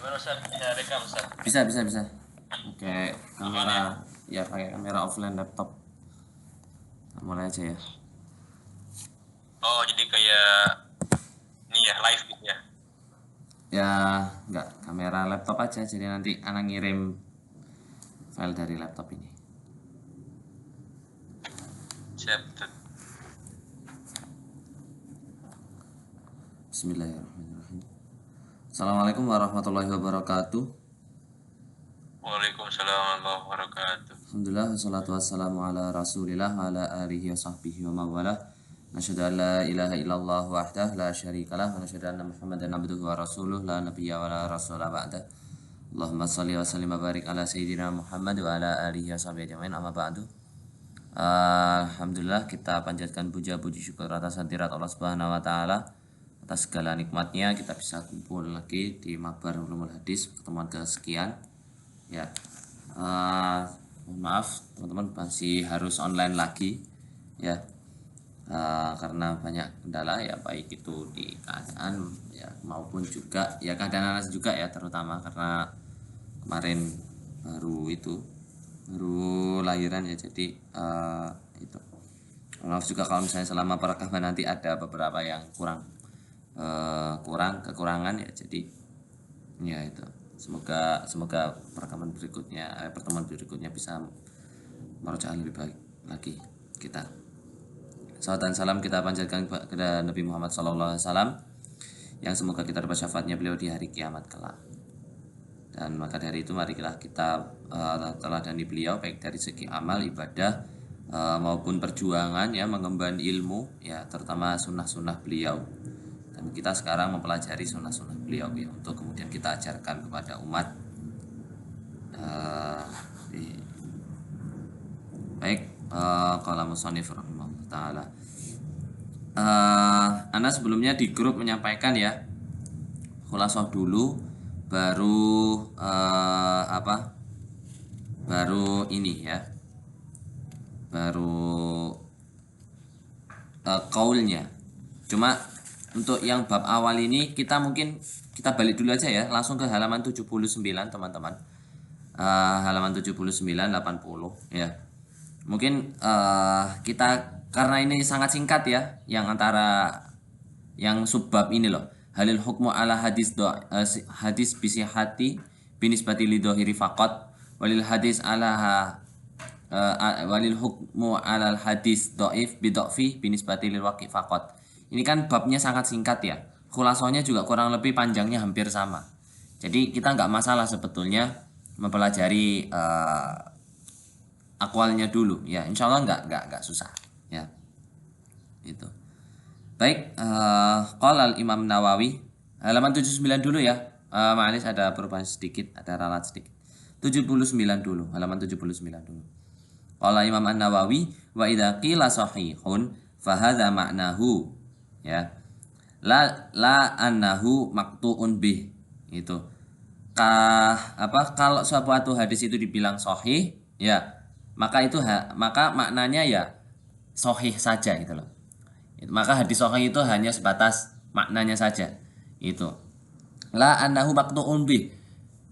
Gimana Ustaz? Bisa rekam Ustaz? Bisa. Oke, kamera ya pakai kamera offline laptop. Mulai aja ya. Oh, jadi kayak ini ya, live gitu ya. Ya, enggak, kamera laptop aja. Jadi nanti anak ngirim file dari laptop ini. Siap, Ustaz. Bismillahirrahmanirrahim. Assalamualaikum warahmatullahi wabarakatuh. Waalaikumsalam warahmatullahi wabarakatuh. Alhamdulillah, wassalatu wassalamu ala rasulillah wa ala alihi wa sahbihi wa mawala. Nasyhadu an la ilaha illallah wahdah la syarikalah wa nasyhadu anna Muhammadan abduhu wa rasuluh la nabiyya wa la rasula ba'da. Allahumma shalli wa sallim wa barik ala sayyidina Muhammad wa ala alihi wa sahbihi ajmain, amma ba'du. Alhamdulillah, kita panjatkan puja-puji syukur atas hadirat Allah Subhanahu wa taala atas segala nikmatnya kita bisa kumpul lagi di Mabar Ulumul Hadis, pertemuan kesekian. Ya. Mohon maaf teman-teman masih harus online lagi ya, karena banyak kendala ya, baik itu di keadaan ya maupun juga ya keadaan anak juga ya, terutama karena kemarin baru lahiran ya, jadi itu maaf juga kalau misalnya selama perekaman nanti ada beberapa yang kekurangan ya, jadi ya itu semoga pertemuan berikutnya bisa merujuk lebih baik lagi kita. Salawat dan salam kita panjatkan kepada Nabi Muhammad SAW yang semoga kita dapat syafaatnya beliau di hari kiamat kelak. Dan maka dari itu marilah kita teladani beliau baik dari segi amal ibadah maupun perjuangan ya, mengemban ilmu ya, terutama sunnah-sunnah beliau. Dan kita sekarang mempelajari sunnah-sunnah beliau ya, untuk kemudian kita ajarkan kepada umat. Baik, qala musannif rahimahullah taala. Ana sebelumnya di grup menyampaikan ya, khulasah dulu baru baru ini ya, baru kaulnya. Cuma untuk yang bab awal ini kita balik dulu aja ya, langsung ke halaman 79 teman-teman. Halaman 79 80 ya. Mungkin kita, karena ini sangat singkat ya, yang antara yang subbab ini loh. Halil hukmu ala hadis bisihati binisbati lidhahiri faqat walil hadis ala walil hukmu alal hadis dhaif bidhafi binisbati lil waqi faqat. Ini kan babnya sangat singkat ya, khulasonya juga kurang lebih panjangnya hampir sama. Jadi kita nggak masalah sebetulnya mempelajari akwalnya dulu ya, insya Allah nggak susah ya. Itu baik. Qala al-Imam Nawawi, halaman 79 dulu ya. Ma'alis ada perubahan sedikit, ada ralat sedikit. 79 dulu, halaman 79 dulu. Qala Imam An-Nawawi wa idza qila sahihun fa hadza ma'nahu ya, la annahu maqtu'un bih. Itu kalau suatu hadis itu dibilang sahih ya, maka maknanya ya sahih saja gitu loh. Maka hadis sahih itu hanya sebatas maknanya saja. Itu la annahu maqtu'un bih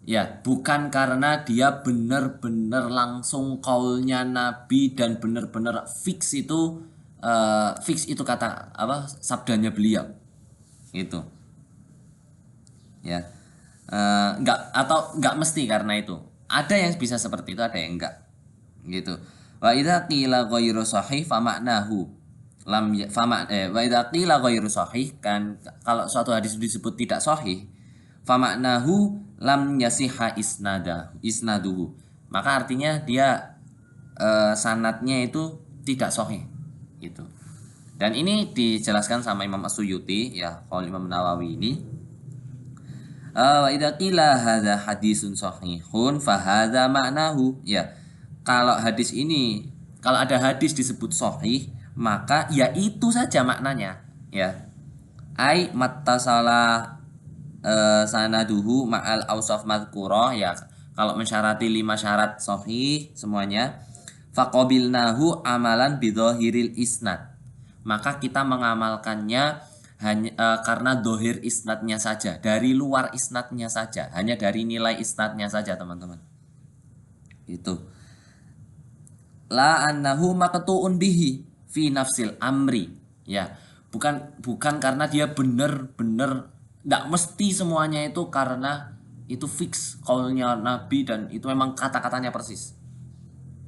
ya, bukan karena dia benar-benar langsung kaulnya Nabi dan benar-benar fix itu kata sabdanya beliau itu ya. Enggak mesti karena itu, ada yang bisa seperti itu, ada yang enggak gitu. Wa idza qila ghairu sahih fa ma'nahu lam wa idza qila ghairu sahih, kan kalau suatu hadis disebut tidak sahih, fa ma'nahu lam yasiha isnaduhu, maka artinya dia sanadnya itu tidak sahih gitu. Dan ini dijelaskan sama Imam As-Suyuti ya, kalau Imam Nawawi ini wa idza qila hadza hadisun sahihun fa hadza ma'nahu ya, kalau ada hadis disebut sahih, maka ya itu saja maknanya ya. Ai mattasala sanaduhu ma'al awsaf madhkurah ya, kalau mensyarati 5 syarat sahih semuanya, faqabilnahu amalan bidhahiril isnad, maka kita mengamalkannya hanya karena dohir isnadnya saja, dari luar isnadnya saja, hanya dari nilai isnadnya saja teman-teman. Itu la annahu maqtu'un bihi fi nafsil amri, ya bukan karena dia benar-benar, tidak mesti semuanya itu karena itu fix kaulnya Nabi dan itu memang kata-katanya persis,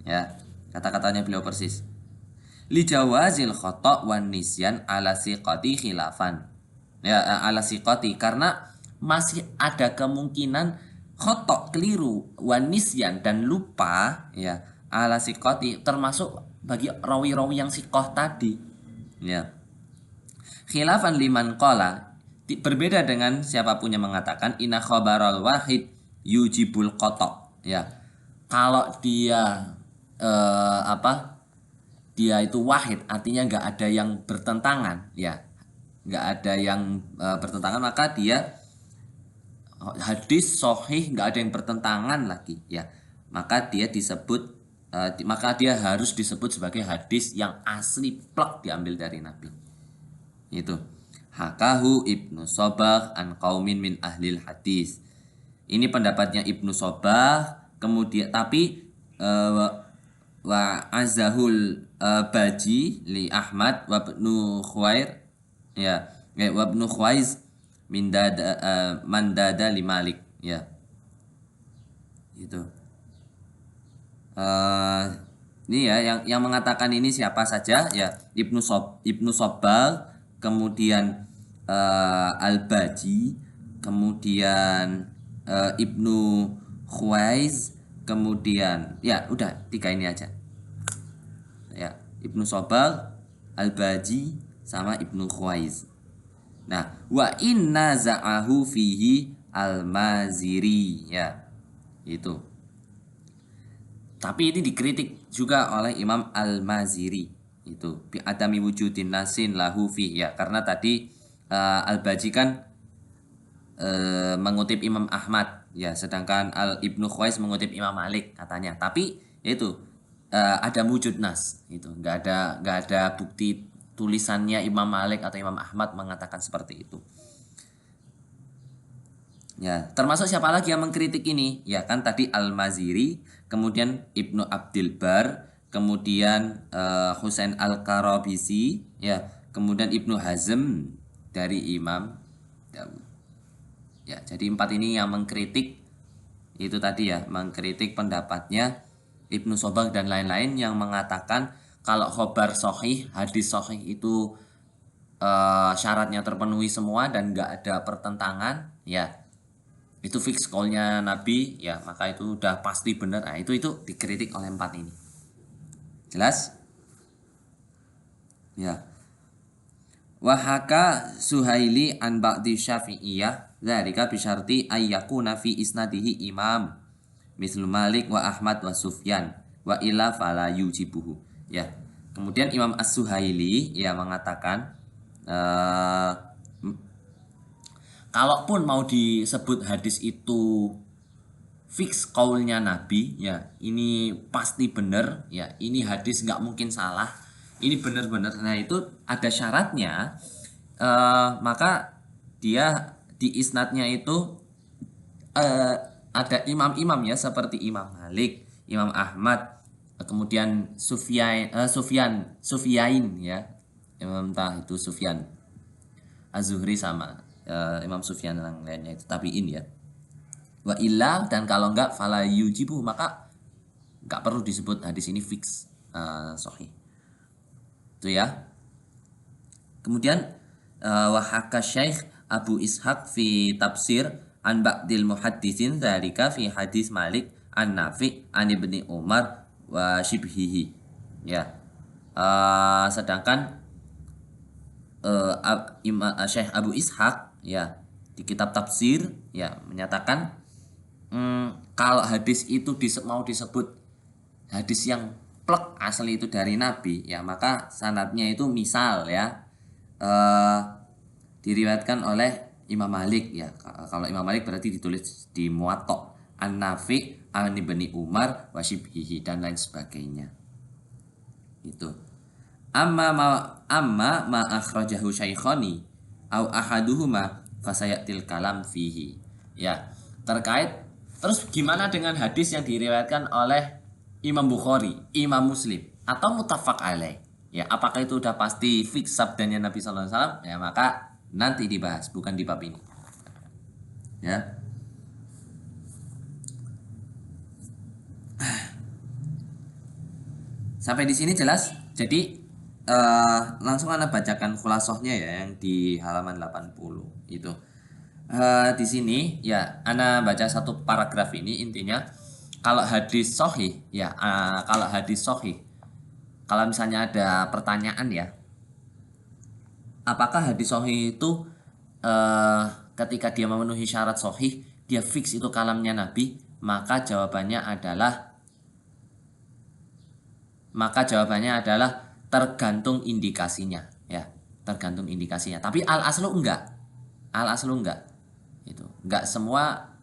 ya kata-katanya beliau persis. Li jawazil khata' wan nisyan ala siqati khilafan, ya ala siqati, karena masih ada kemungkinan khotok keliru, wan nisyan dan lupa, ya ala siqati termasuk bagi rawi-rawi yang siqoh tadi, ya khilafan liman qala, berbeda dengan siapapun yang mengatakan inna khabaral wahid yujibul khotok, ya kalau dia dia itu wahid artinya nggak ada yang bertentangan, ya nggak ada yang bertentangan, maka dia hadis sahih nggak ada yang bertentangan lagi, ya maka dia disebut maka dia harus disebut sebagai hadis yang asli plek diambil dari Nabi. Itu hakahu Ibnu Sobah an qaumin min ahlil hadis, ini pendapatnya Ibnu Sobah, kemudian tapi wa azahul baji li Ahmad wa ibnu Khuwair, ya wa ibnu Khuwaiz min mandada li Malik, ya itu ini ya yang mengatakan ini siapa saja, ya Ibnu Sobbal, kemudian Al-Baji, kemudian Ibnu Khuwaiz, kemudian ya udah 3 ini aja, ya Ibnu Sobbal, Al-Baji sama Ibnu Khuwaiz. Nah, wa inna za'ahu fihi Al-Maziri, ya itu. Tapi ini dikritik juga oleh Imam Al-Maziri, itu bi adami wujudin nasin lahu fi, ya karena tadi Al-Baji kan mengutip Imam Ahmad, ya sedangkan Ibnu Khuwais mengutip Imam Malik katanya, tapi itu ada wujud nas, itu nggak ada bukti tulisannya Imam Malik atau Imam Ahmad mengatakan seperti itu. Ya, termasuk siapa lagi yang mengkritik ini? Ya kan tadi Al-Maziri, kemudian Ibnu Abdil Bar, kemudian Husain Al-Karabisi, ya, kemudian Ibnu Hazm dari Imam Dawud. Ya, jadi 4 ini yang mengkritik itu tadi, ya, mengkritik pendapatnya Ibnu Sobah dan lain-lain yang mengatakan kalau khobar sahih, hadis sahih itu syaratnya terpenuhi semua dan nggak ada pertentangan, ya itu fix call-nya Nabi, ya maka itu udah pasti benar. Nah, itu dikritik oleh 4 ini. Jelas? Ya. Wahaka Suhaili an ba'di Syafi'iyah dzalika bi syarti ayyakuna fi isnadihi imam mislu Malik wa Ahmad wa Sufyan wa illa fala yujibuhu. Ya. Kemudian Imam As-Suhaili ya mengatakan kalaupun mau disebut hadis itu fix kaulnya Nabi, ya ini pasti benar, ya ini hadis nggak mungkin salah, ini benar-benar. Nah itu ada syaratnya, maka dia di isnadnya itu ada imam-imam, ya seperti Imam Malik, Imam Ahmad, kemudian Sufyan, ya entah itu Sufyan Az-Zuhri sama Imam Sufyan yang lainnya itu tabi'in, ya. Wa illa, dan kalau enggak fala yujibu, maka enggak perlu disebut hadis ini fix sahih. Itu ya. Kemudian wa haka Syekh Abu Ishaq fi tafsir an ba'dil muhaddisin dzalika fi hadis Malik an Nafi an Ibni Umar wa shibhihi, ya. Sedangkan Syekh Abu Ishaq, ya di kitab tafsir, ya menyatakan kalau hadis itu mau disebut hadis yang plek asli itu dari Nabi, ya maka sanadnya itu misal, ya diriwayatkan oleh Imam Malik, ya kalau Imam Malik berarti ditulis di Muwatta an-Nafi an Ibni Umar wa shibhihi dan lain sebagainya. Itu amma ma akhrajahu syaikhani, au ahaduhuma fasayatil kalam fihi. Ya, terkait terus gimana dengan hadis yang diriwayatkan oleh Imam Bukhari, Imam Muslim atau muttafaq alaih? Ya, apakah itu udah pasti fix sabdanya Nabi sallallahu alaihi wasallam? Ya, maka nanti dibahas, bukan di bab ini. Ya. Sampai di sini jelas. Jadi langsung Anda bacakan khulasohnya ya yang di halaman 80 itu. Di sini ya Anda baca satu paragraf ini, intinya kalau hadis sahih ya, kalau hadis sahih, kalau misalnya ada pertanyaan ya, apakah hadis sahih itu ketika dia memenuhi syarat sahih, dia fix itu kalamnya Nabi, maka jawabannya adalah tergantung indikasinya ya, tergantung indikasinya. Tapi al aslu enggak, itu enggak semua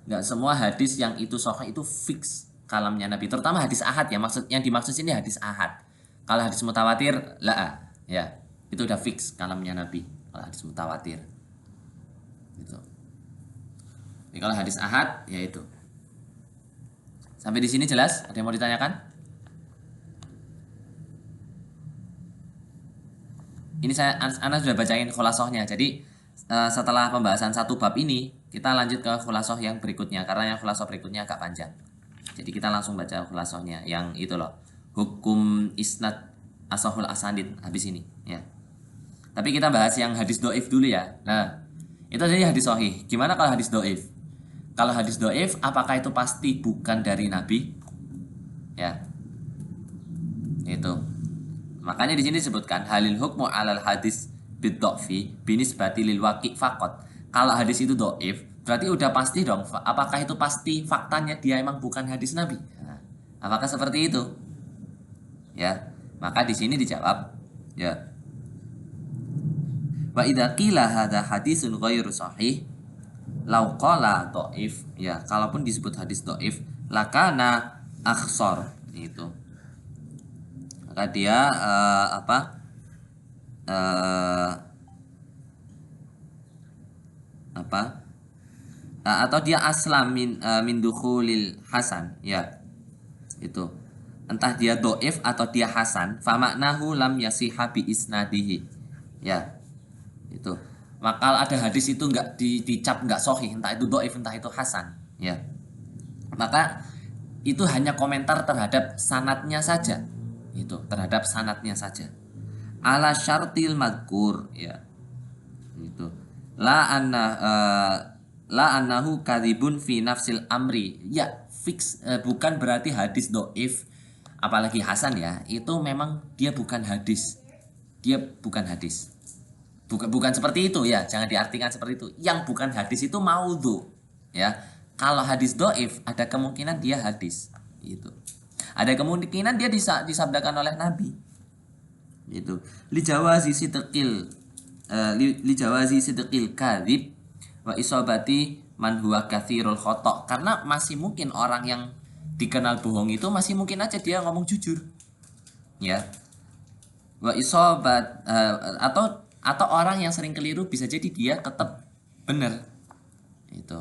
enggak semua hadis yang itu sahih itu fix kalamnya Nabi, terutama hadis ahad ya, yang dimaksud sini hadis ahad. Kalau hadis mutawatir lah ya, itu udah fix kalamnya Nabi kalau hadis mutawatir gitu. Jadi kalau hadis ahad ya itu. Sampai di sini jelas? Ada yang mau ditanyakan? Ini Ana sudah bacain khulasohnya. Jadi setelah pembahasan satu bab ini, kita lanjut ke khulasoh yang berikutnya karena yang khulasoh berikutnya agak panjang. Jadi kita langsung baca khulasohnya yang itu loh. Hukum isnad asahul asanid habis ini ya. Tapi kita bahas yang hadis doif dulu ya. Nah, itu jadi hadis sahih. Gimana kalau hadis doif? Kalau hadis doif, apakah itu pasti bukan dari Nabi? Ya, itu. Makanya di sini disebutkan halil hukmu alal hadis biddofi binisbati lil waqi faqat. Kalau hadis itu doif, berarti udah pasti dong. Apakah itu pasti faktanya dia emang bukan hadis Nabi? Nah, apakah seperti itu? Ya, maka di sini dijawab ya. Wa idza qila hadza hadisun ghairu sahih lau qala dhaif, ya kalaupun disebut hadis dhaif lakana akhsar itu, maka dia atau dia aslam min dukhulil hasan ya, itu entah dia dhaif atau dia hasan, fa maknahu lam yasiha bi isnadihi ya, itu. Maka kalau ada hadis itu nggak dicap nggak sahih, entah itu dhaif entah itu hasan ya, maka itu hanya komentar terhadap sanadnya saja, itu terhadap sanadnya saja, ala syartil madkur ya, itu la annahu kadhibun fi nafsil amri ya, fix bukan berarti hadis dhaif apalagi hasan ya, itu memang dia bukan hadis, bukan seperti itu ya, jangan diartikan seperti itu. Yang bukan hadis itu maudhu ya. Kalau hadis doif ada kemungkinan dia hadis, itu. Ada kemungkinan dia disabdakan oleh Nabi, itu. Li jawazi sidqil kadzib wa isabati man huwa katsirul khata', karena masih mungkin orang yang dikenal bohong itu masih mungkin aja dia ngomong jujur ya. Wa isobat atau orang yang sering keliru bisa jadi dia tetap benar, itu.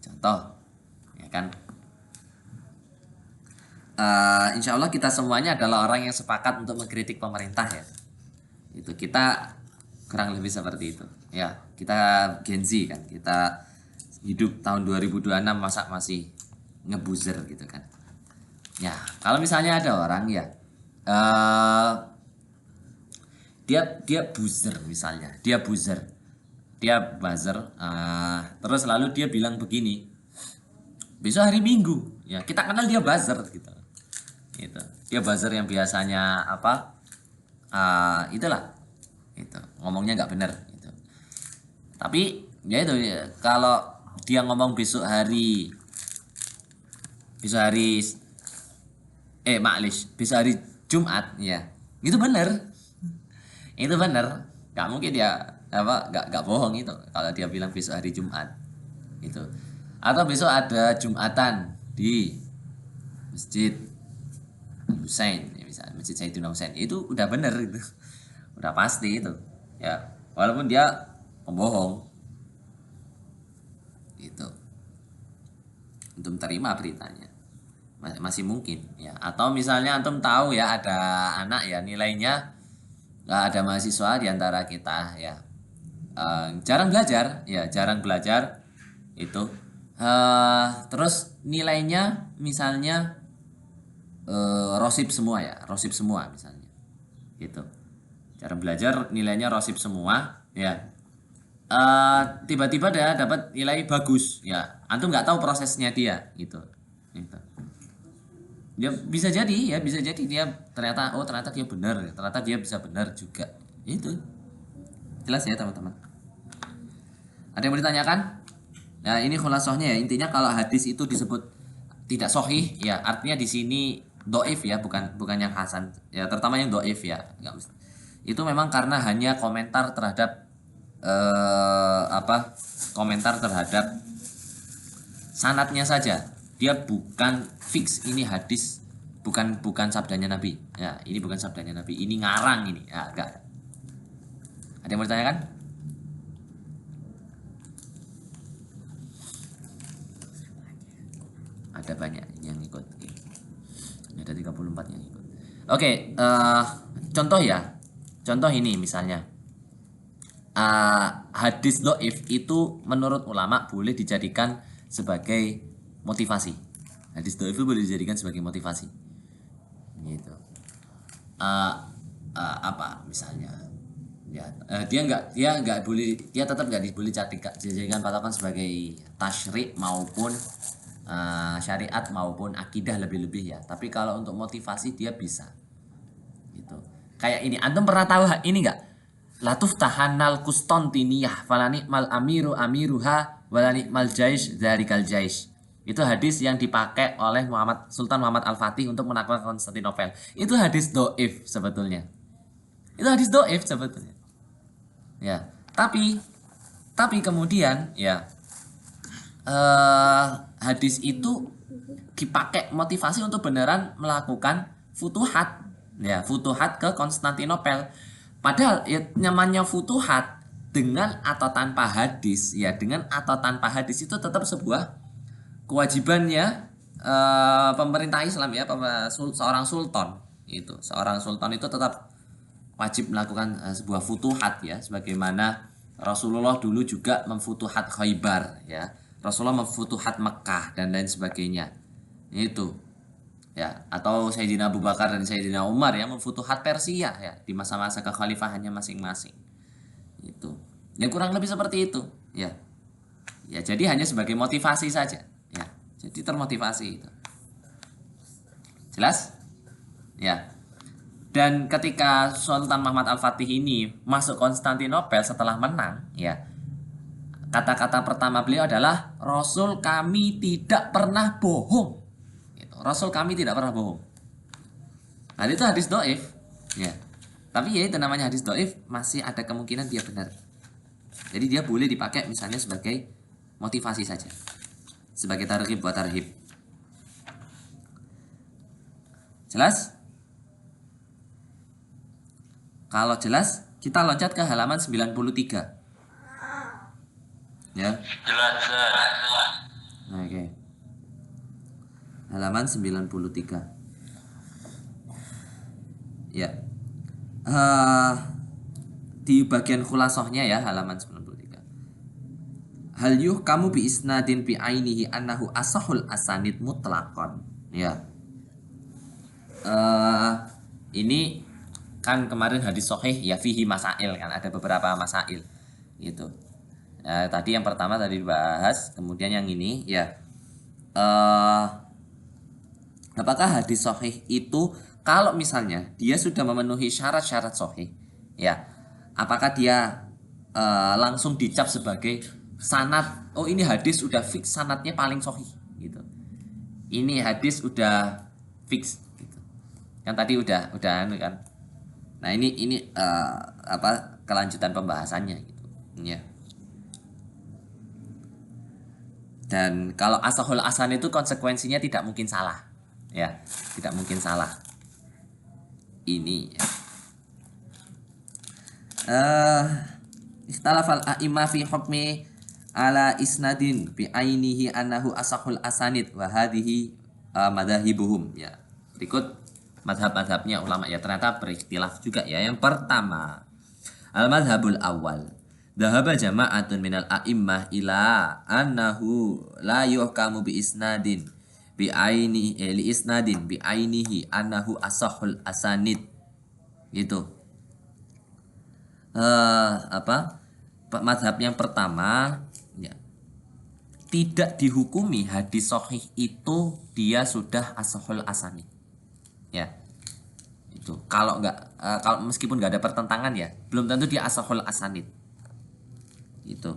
Contoh ya kan, insya Allah kita semuanya adalah orang yang sepakat untuk mengkritik pemerintah ya, itu kita kurang lebih seperti itu ya. Kita Gen Z kan, kita hidup tahun 2026, masa masih ngebuzer gitu kan ya. Kalau misalnya ada orang ya dia buzzer, misalnya dia buzzer, dia buzzer, terus lalu dia bilang begini, besok hari Minggu ya, kita kenal dia buzzer gitu. Dia buzzer yang biasanya itulah, itu ngomongnya nggak benar gitu. Tapi ya itu ya, kalau dia ngomong besok hari Jumat ya, itu benar. Itu benar, nggak mungkin dia nggak bohong itu kalau dia bilang besok hari Jumat itu. Atau besok ada Jumatan di Masjid Husain ya, misalnya Masjid Sayyidina Husain, itu udah benar itu. udah pasti itu ya, walaupun dia pembohong itu antum terima beritanya masih mungkin ya. Atau misalnya antum tahu ya ada anak ya nilainya nggak, ada mahasiswa di antara kita ya jarang belajar ya, jarang belajar itu terus nilainya misalnya rosip semua ya, rosip semua misalnya gitu, jarang belajar nilainya rosip semua ya. Tiba-tiba dia dapat nilai bagus ya, antum nggak tahu prosesnya dia gitu. Dia bisa jadi ya, bisa jadi dia ternyata ternyata dia benar, ternyata dia bisa benar juga itu. Jelas ya teman-teman, ada yang mau ditanyakan? Nah ini khulasohnya ya, intinya kalau hadis itu disebut tidak sahih ya artinya di sini doif ya, bukan yang hasan ya, terutama yang doif ya, nggak mesti. Itu memang karena hanya komentar terhadap komentar terhadap sanatnya saja, dia bukan fix ini hadis, bukan sabdanya Nabi ya, ini bukan sabdanya Nabi, ini ngarang ini ya, enggak. Ada yang mau ditanyakan? Ada banyak yang ikut, ada 34 yang ikut. Oke, contoh ya, contoh ini misalnya hadis doif itu menurut ulama boleh dijadikan sebagai motivasi. Hadis doif itu boleh dijadikan sebagai motivasi gitu. Apa misalnya ya, dia tetap nggak boleh dijadikan patokan sebagai tasyri' maupun syariat maupun akidah lebih-lebih ya. Tapi kalau untuk motivasi dia bisa gitu. Kayak ini, antum pernah tahu ini nggak? Latuf tahanal Kustantiniyah falani mal amiruha walani mal jaish dzalikal jaish. Itu hadis yang dipakai oleh Sultan Muhammad Al-Fatih untuk menaklukkan Konstantinopel. Itu hadis doif sebetulnya. Itu hadis doif sebetulnya. Ya, tapi kemudian ya hadis itu dipakai motivasi untuk beneran melakukan futuhat ya, futuhat ke Konstantinopel. Padahal ya, namanya futuhat dengan atau tanpa hadis ya, dengan atau tanpa hadis itu tetap sebuah kewajibannya pemerintah Islam ya, seorang sultan itu tetap wajib melakukan sebuah futuhat ya, sebagaimana Rasulullah dulu juga memfutuhat Khaybar ya, Rasulullah memfutuhat Mekah dan lain sebagainya itu ya, atau Sayyidina Abu Bakar dan Sayyidina Umar ya memfutuhat Persia ya di masa-masa kekhalifahannya masing-masing itu. Yang kurang lebih seperti itu ya. Ya jadi hanya sebagai motivasi saja ya. Jadi termotivasi itu. Jelas? Ya. Dan ketika Sultan Muhammad Al-Fatih ini masuk Konstantinopel setelah menang ya, kata-kata pertama beliau adalah Rasul kami tidak pernah bohong. Rasul kami tidak pernah bohong. Nah itu hadis doif ya. Tapi ya itu namanya hadis doif, masih ada kemungkinan dia benar. Jadi dia boleh dipakai misalnya sebagai motivasi saja, sebagai targhib buat tarhib. Jelas? Kalau jelas kita loncat ke halaman 93 ya. Jelas. Oke. Halaman 93 ya. Di bagian khulasohnya ya, halaman 93. Hal kamu bi isnadin bi ainihi annahu asahul asanid mutlaqan ya. Ini kan kemarin hadis sahih ya, fihi masail kan, ada beberapa masail gitu. Tadi yang pertama tadi dibahas, kemudian yang ini ya, apakah hadis sahih itu kalau misalnya dia sudah memenuhi syarat-syarat sahih ya, apakah dia langsung dicap sebagai sanad, oh ini hadis udah fix sanadnya paling sahih gitu, ini hadis udah fix gitu kan, tadi udah kan. Nah ini kelanjutan pembahasannya gitu ya. Dan kalau asahul asan itu konsekuensinya tidak mungkin salah ya, tidak mungkin salah ini ya. Ikhtalafal a'imma fi hukmi ala isnadin bi ainihi annahu asahul asanid wa hadhihi madhahibuhum. Ya, berikut madhab-madhabnya ulama ya, ternyata berikhtilaf juga ya. Yang pertama, al-madhabul awal, dhahaba jama'atun minal a'immah ila annahu la yuhkamu bi isnadin bi aini li isnadin bi ainihi annahu asahul asanid. Gitu. Madhab yang pertama ya, tidak dihukumi hadis sahih itu dia sudah asahul asanid ya. Itu kalau kalau meskipun nggak ada pertentangan ya, belum tentu dia asahul asanid. Itu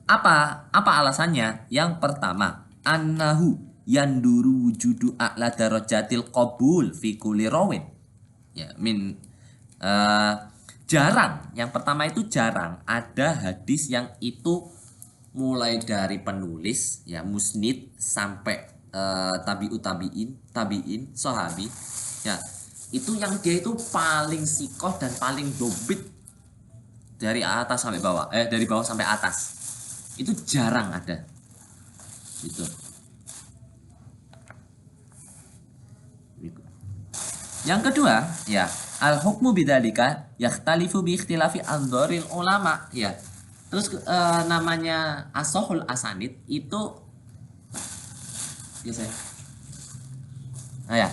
apa alasannya? Yang pertama, annahu yanduru wujudu a'la darajatil qabul fi kulli rawin ya min jarang, yang pertama itu jarang ada hadis yang itu mulai dari penulis ya musnid sampai tabiin sahabi ya, itu yang dia itu paling sikoh dan paling dobit dari atas sampai bawah, dari bawah sampai atas, itu jarang ada itu. Yang kedua ya, al hukmu bidzalika yakhtalifu bi ikhtilafi andzaril ulama ya. Terus namanya asahul asanid itu ya saya. Nah ya,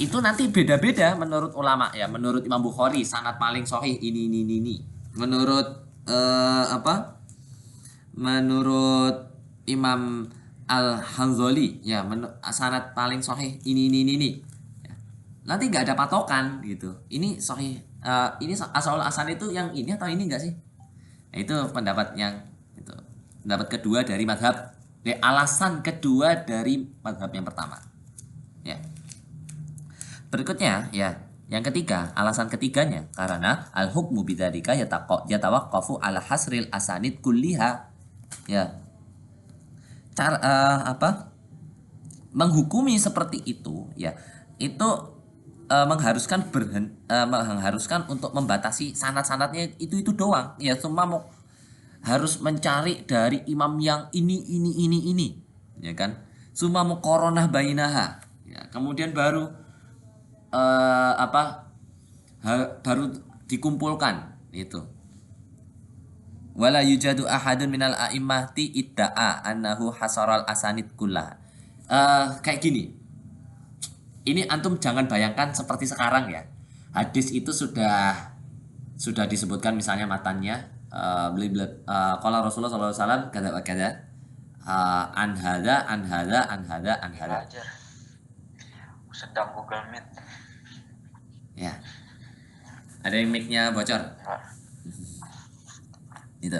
itu nanti beda-beda menurut ulama ya. Menurut Imam Bukhari sanad paling sahih ini. Menurut menurut Imam Al-Hanzali ya, sanad paling sahih ini. Nanti nggak ada patokan gitu. Ini sahih, ini asal asan itu yang ini atau ini enggak sih? Nah, itu pendapat yang itu. Pendapat kedua dari madhab, alasan kedua dari madhab yang pertama. Ya. Berikutnya ya, yang ketiga, alasan ketiganya karena al hukmu bidzalika yatawaqqafu ala hasril asanid kulliha. Ya. Cara menghukumi seperti itu ya, itu mengharuskan untuk membatasi sanad-sanadnya itu doang ya, semua mau harus mencari dari imam yang ini ya kan, semua mau koronah bainaha ya, kemudian baru baru dikumpulkan itu. Wala yujadu ahadun minal a'immati idda'a annahu hasaral asanid kullah. Kayak gini, ini antum jangan bayangkan seperti sekarang ya. Hadis itu sudah disebutkan misalnya matannya qala Rasulullah sallallahu alaihi wasallam kada an hadza. Sedang Google Meet. Ya. Ada yang mic-nya bocor. Itu.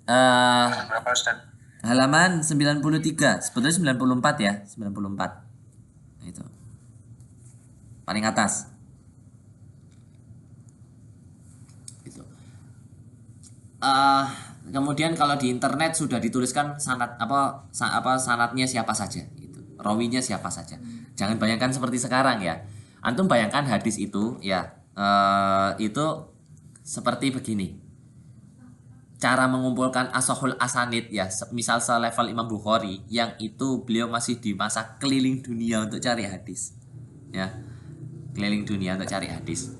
Berapa Ustaz? Halaman 93, sebetulnya 94 ya, 94. Itu. Paling atas. Itu. Kemudian kalau di internet sudah dituliskan sanad sanadnya siapa saja gitu. Rawinya siapa saja. Jangan bayangkan seperti sekarang ya. Antum bayangkan hadis itu ya, itu seperti begini. Cara mengumpulkan asahul asanid ya, misal selevel Imam Bukhari yang itu beliau masih di masa keliling dunia untuk cari hadis. Ya. Keliling dunia untuk cari hadis.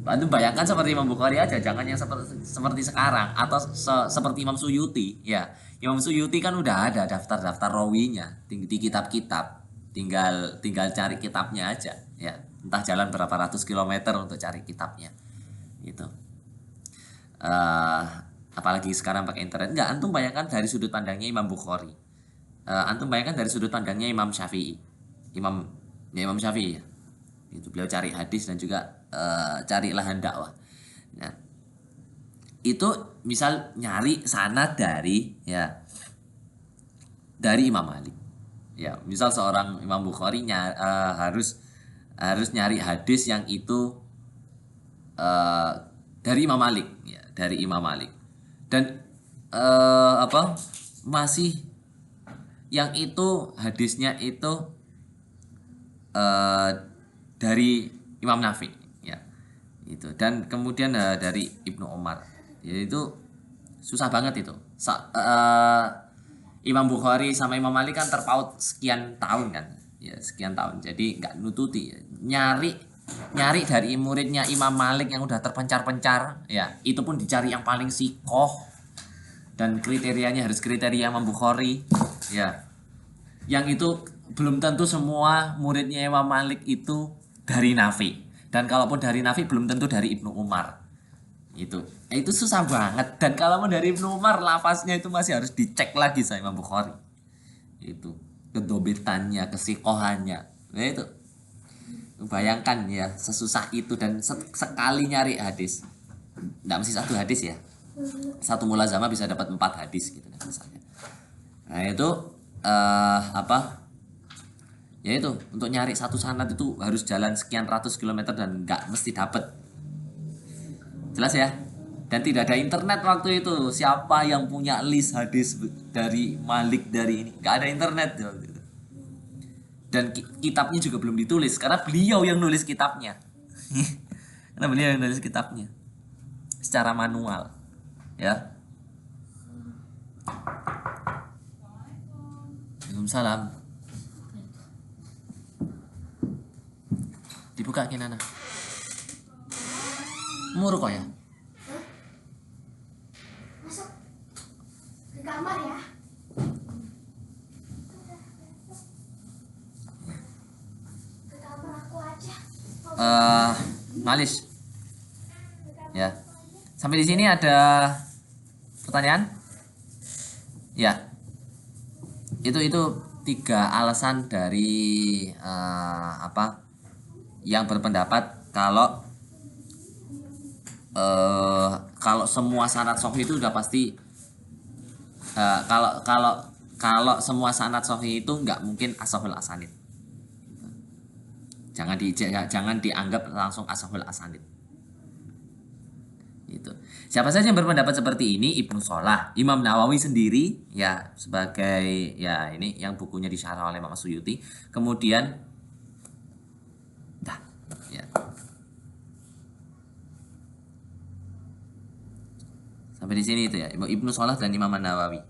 Antum bayangkan seperti Imam Bukhari aja, jangan yang seperti sekarang atau seperti Imam Suyuti ya. Imam Suyuti kan udah ada daftar rawinya di kitab-kitab, tinggal cari kitabnya aja ya. Entah jalan berapa ratus kilometer untuk cari kitabnya itu. Apalagi sekarang pakai internet. Enggak, antum bayangkan dari sudut pandangnya Imam Bukhari. Antum bayangkan dari sudut pandangnya Imam Syafi'i. Imam Syafi'i ya. Itu beliau cari hadis dan juga cari lahan dakwah. Nah, itu misal nyari sanad dari Imam Malik. Ya, misal seorang Imam Bukhari harus nyari hadis yang itu dari Imam Malik ya, dari Imam Malik. Dan masih yang itu hadisnya itu dari Imam Nafi ya itu, dan kemudian dari Ibnu Umar Ya itu susah banget itu. Imam Bukhari sama Imam Malik kan terpaut sekian tahun kan, ya sekian tahun. Jadi nggak nututi, nyari dari muridnya Imam Malik yang udah terpencar-pencar, ya itu pun dicari yang paling sikoh dan kriterianya harus kriteria Imam Bukhari, ya. Yang itu belum tentu semua muridnya Imam Malik itu dari Nafi, dan kalaupun dari Nafi belum tentu dari Ibnu Umar. Itu susah banget, dan kalau mau dari Ibnu Umar lafaznya itu masih harus dicek lagi sama Imam Bukhari, itu kedobitannya, kesikohannya. Nah itu bayangkan ya, sesusah itu, dan sekali nyari hadis nggak mesti satu hadis ya, satu mulazamah bisa dapat 4 hadis gitu kan misalnya. Nah itu apa ya, itu untuk nyari satu sanad itu harus jalan sekian ratus kilometer dan nggak mesti dapat. Jelas ya? Dan tidak ada internet waktu itu. Siapa yang punya list hadis dari Malik dari ini? Gak ada internet waktu itu. Dan kitabnya juga belum ditulis karena beliau yang nulis kitabnya. Karena beliau yang nulis kitabnya secara manual, ya. Waalaikumsalam. Dibuka kinana. Muruk kok ya? Masuk ke kamar ya. Ke kamar aku aja. Malis. Ya. Sampai di sini ada pertanyaan? Ya. Itu 3 alasan dari apa? Yang berpendapat kalau semua sanad sahih itu udah pasti, kalau semua sanad sahih itu nggak mungkin ashahul asanid. Jangan dianggap langsung ashahul asanid. Itu. Siapa saja yang berpendapat seperti ini? Ibnu Shalah, Imam Nawawi sendiri ya, sebagai ya ini yang bukunya disyarah oleh Imam Suyuti. Kemudian ya. Sampai di sini itu ya, Ibnu Shalah dan Imam Nawawi.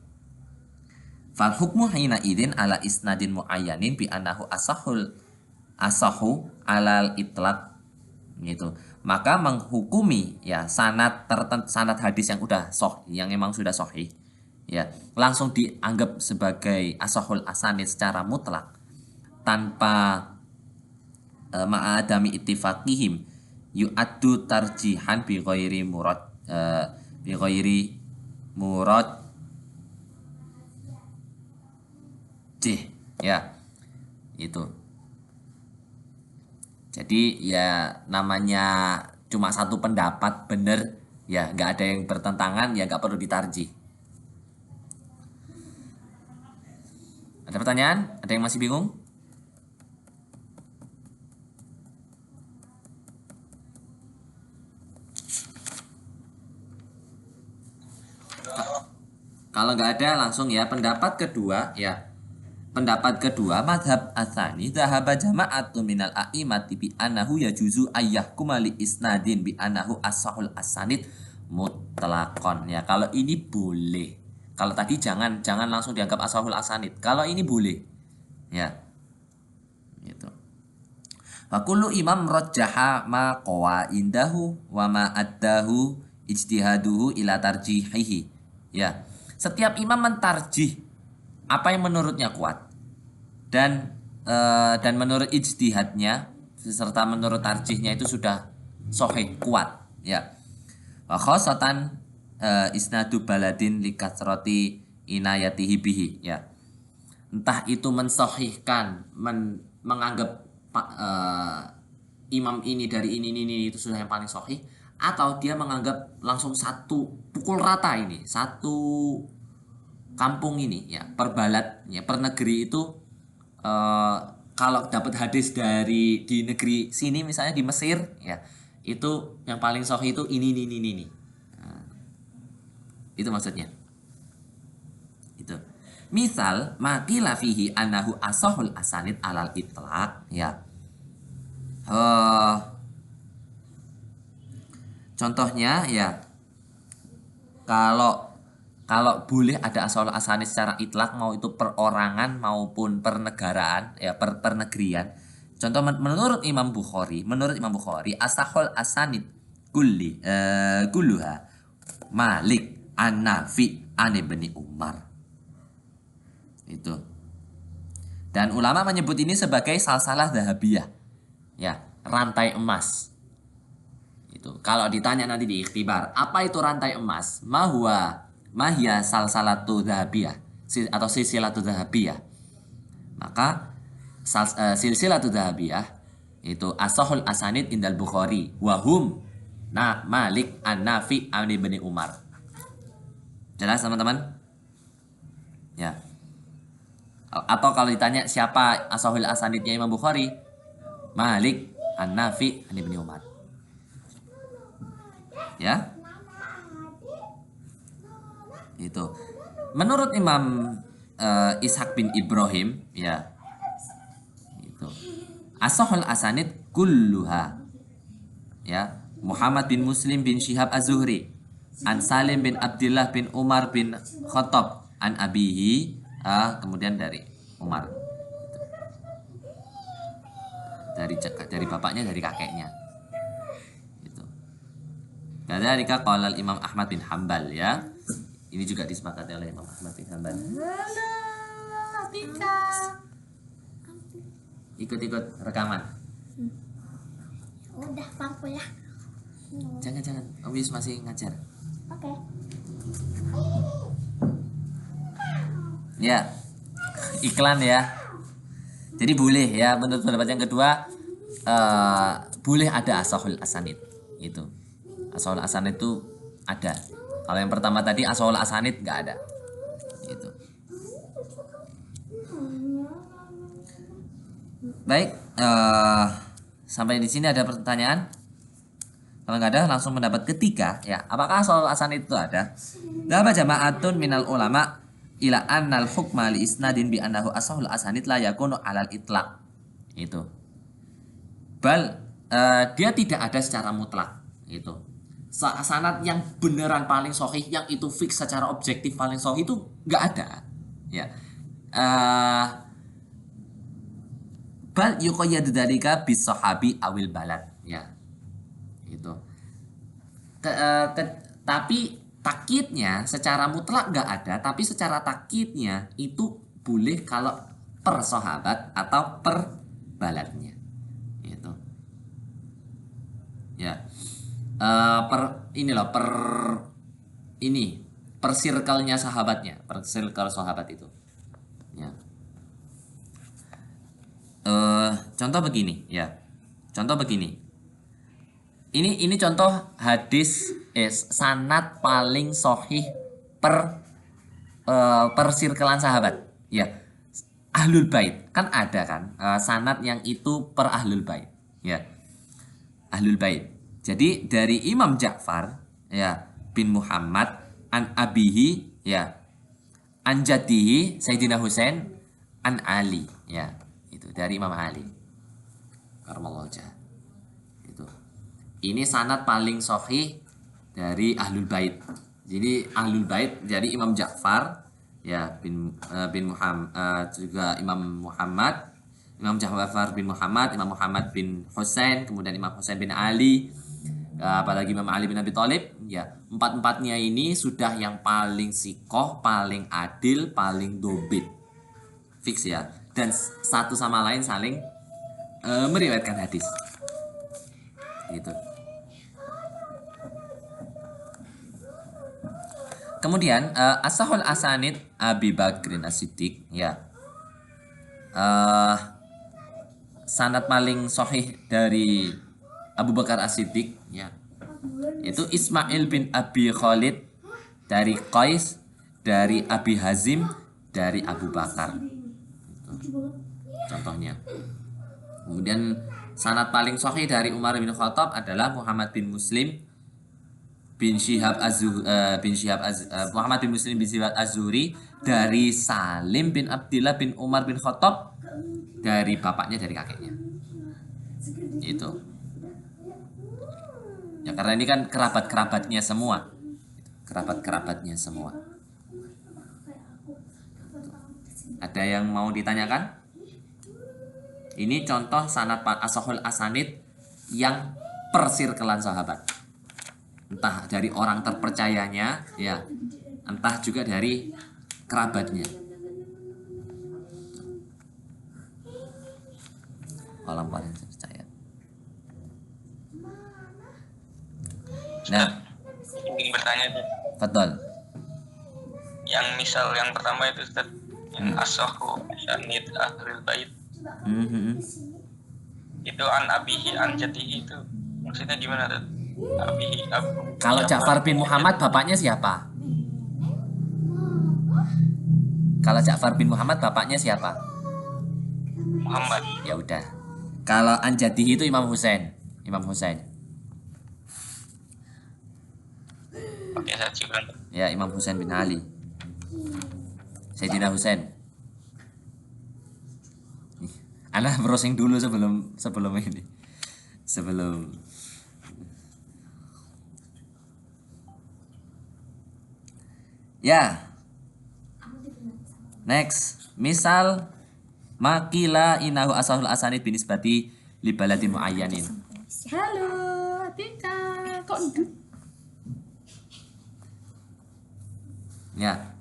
Fal hukmu hina idzin ala isnadin muayyanin bi annahu asahu alal itlaq gitu. Maka menghukumi ya sanad hadis yang udah yang emang sudah sahih ya, langsung dianggap sebagai asahul asanid secara mutlak tanpa ma'adami ittifaqihim yu'addu tarjihan bi ghairi murad ya itu. Jadi ya namanya cuma satu pendapat bener ya, nggak ada yang bertentangan ya, nggak perlu ditarjih. Ada pertanyaan? Ada yang masih bingung? Kalau nggak ada langsung ya pendapat kedua ya. Pendapat kedua, madhab atsani dhahaba jama'atu minal a'imati bi annahu yajuzu ayyahkuma li isnadin bi annahu as-sahul asanid mutlaqon. Ya, kalau ini boleh. Kalau tadi jangan langsung dianggap as-sahul asanid. Kalau ini boleh. Ya. Gitu. Wa kullu imam rajjaha ma qawa indahu wa ma addahu ijtihaduhu ila tarjihihi. Ya. Setiap imam mentarjih apa yang menurutnya kuat dan menurut ijtihadnya serta menurut tarjihnya itu sudah sahih kuat ya. Wa khosatan isnadu baladin likasrati inayatihi bihi ya. Entah itu mensahihkan menganggap imam ini dari ini itu sudah yang paling sahih, atau dia menganggap langsung satu pukul rata ini satu kampung ini ya, perbalat ya, per negeri itu kalau dapat hadis di negeri sini misalnya di Mesir ya, itu yang paling sahih itu ini. Nah, itu maksudnya. Itu. Misal maqila fihi annahu asahul asanid alal itlaq ya. Contohnya ya, kalau boleh ada asal asanid secara itlak, mau itu perorangan maupun pernegaraan ya, pernegerian. Contoh menurut Imam Bukhari asahul asanid kulluha Malik An-Nafi an Ibni Umar. Itu. Dan ulama menyebut ini sebagai salsalah dhahabiyah. Ya, rantai emas. Itu. Kalau ditanya nanti di ikhtibar, apa itu rantai emas? Mahya salsalatu dhahabiyah atau silsilatu dhahabiyah. Maka silsilatu dhahabiyah itu asahul asanid indal Bukhari wahum Malik An-Nafi an Ibni Umar. Jelas teman-teman? Ya. Atau kalau ditanya siapa asahul asanidnya Imam Bukhari? Malik An-Nafi an Ibni Umar. Ya. Itu. Menurut Imam Ishaq bin Ibrahim, ya. Itu. Asahul asanid kulluha. Ya. Muhammad bin Muslim bin Syihab Az-Zuhri, an Salim bin Abdullah bin Umar bin Khattab, an abihi, kemudian dari Umar. Dari bapaknya, dari kakeknya. Itu. Kadzalika qala Imam Ahmad bin Hambal, ya. Ini juga disepakati oleh Imam Ahmad bin Hambal. Ikut-ikut rekaman. Udah pangku ya. Jangan. Wis masih ngajar. Oke. Ya. Iklan ya. Jadi boleh ya, menurut pendapat yang kedua boleh ada asahul asanid. Itu. Asahul asanid itu ada. Kalau yang pertama tadi asahul asanid nggak ada. Gitu. Baik, sampai di sini ada pertanyaan? Kalau nggak ada, langsung pendapat ketiga ya. Apakah asahul asanid itu ada? Dhaba jama'atun minal ulama ila annal hukma li isnadin bi annahu asahul asanid la yakunu alal itlaq. Itu. Dia tidak ada secara mutlak. Itu. Sanad yang beneran paling sahih, yang itu fix secara objektif paling sahih itu nggak ada. Ya. Bal yuqayyadu dzalika bis sahabi awil balad. Ya. Itu. Tapi takkidnya secara mutlak nggak ada, tapi secara takkidnya itu boleh kalau per sahabat atau per baladnya. Itu. Ya. Per circle-nya sahabatnya, per circle sahabat itu. Ya. Contoh begini, ya. Contoh begini. Ini contoh hadis sanad paling sahih per circlean sahabat. Ya. Ahlul bait. Kan ada kan sanad yang itu per ahlul bait. Ya. Ahlul bait. Jadi dari Imam Ja'far ya bin Muhammad an abihi ya an jaddihi Sayyidina Husain an Ali ya. Itu dari Imam Ali. Karamallahu wajhah. Itu. Ini sanad paling sahih dari Ahlul Bait. Jadi Ahlul Bait jadi Imam Ja'far ya bin Muhammad, juga Imam Muhammad, Imam Ja'far bin Muhammad, Imam Muhammad bin Husain, kemudian Imam Husain bin Ali, apalagi Imam Ali bin Abi Thalib, ya. Empat-empatnya ini sudah yang paling sikoh, paling adil, paling dobit. Fix ya. Dan satu sama lain saling meriwayatkan hadis. Gitu. Kemudian asahul asanid Abi Bakrin As-Siddiq ya. Sanad paling sahih dari Abu Bakar As-Siddiq ya. Itu Ismail bin Abi Khalid dari Qais, dari Abi Hazim, dari Abu Bakar. Itu. Contohnya. Kemudian sanad paling sahih dari Umar bin Khattab adalah Muhammad bin Muslim bin Syihab Muhammad bin Muslim bin Syihab Az-Zuhri dari Salim bin Abdullah bin Umar bin Khattab dari bapaknya, dari kakeknya. Itu. Ya karena ini kan kerabat-kerabatnya semua. kerabat-kerabatnya semua. Ada yang mau ditanyakan? Ini contoh sanad ashahul asanid yang persirkelan sahabat. Entah dari orang terpercayanya, ya, entah juga dari kerabatnya. Orang paling percaya. Nah, Ingin bertanya tuh, betul. yang misal yang pertama itu Ustaz, yang asahu sanid ahlul bait itu an abihi an jadihi itu maksudnya gimana tuh? Abihi abu. Kalau Ja'far bin Muhammad bapaknya siapa? Kalau Ja'far bin Muhammad bapaknya siapa? Muhammad. Ya udah. Kalau Anjadihi itu Imam Husain. Imam Husain. Oke, saya cium. Ya, Imam Husain bin Ali. Sayyidina Husain. Ana browsing dulu sebelum ini. Sebelum ya. Next, misal makila inahu asahul asanid binisbati li baladin muayyanin. Halo, Atika. Kok duduk? Ya.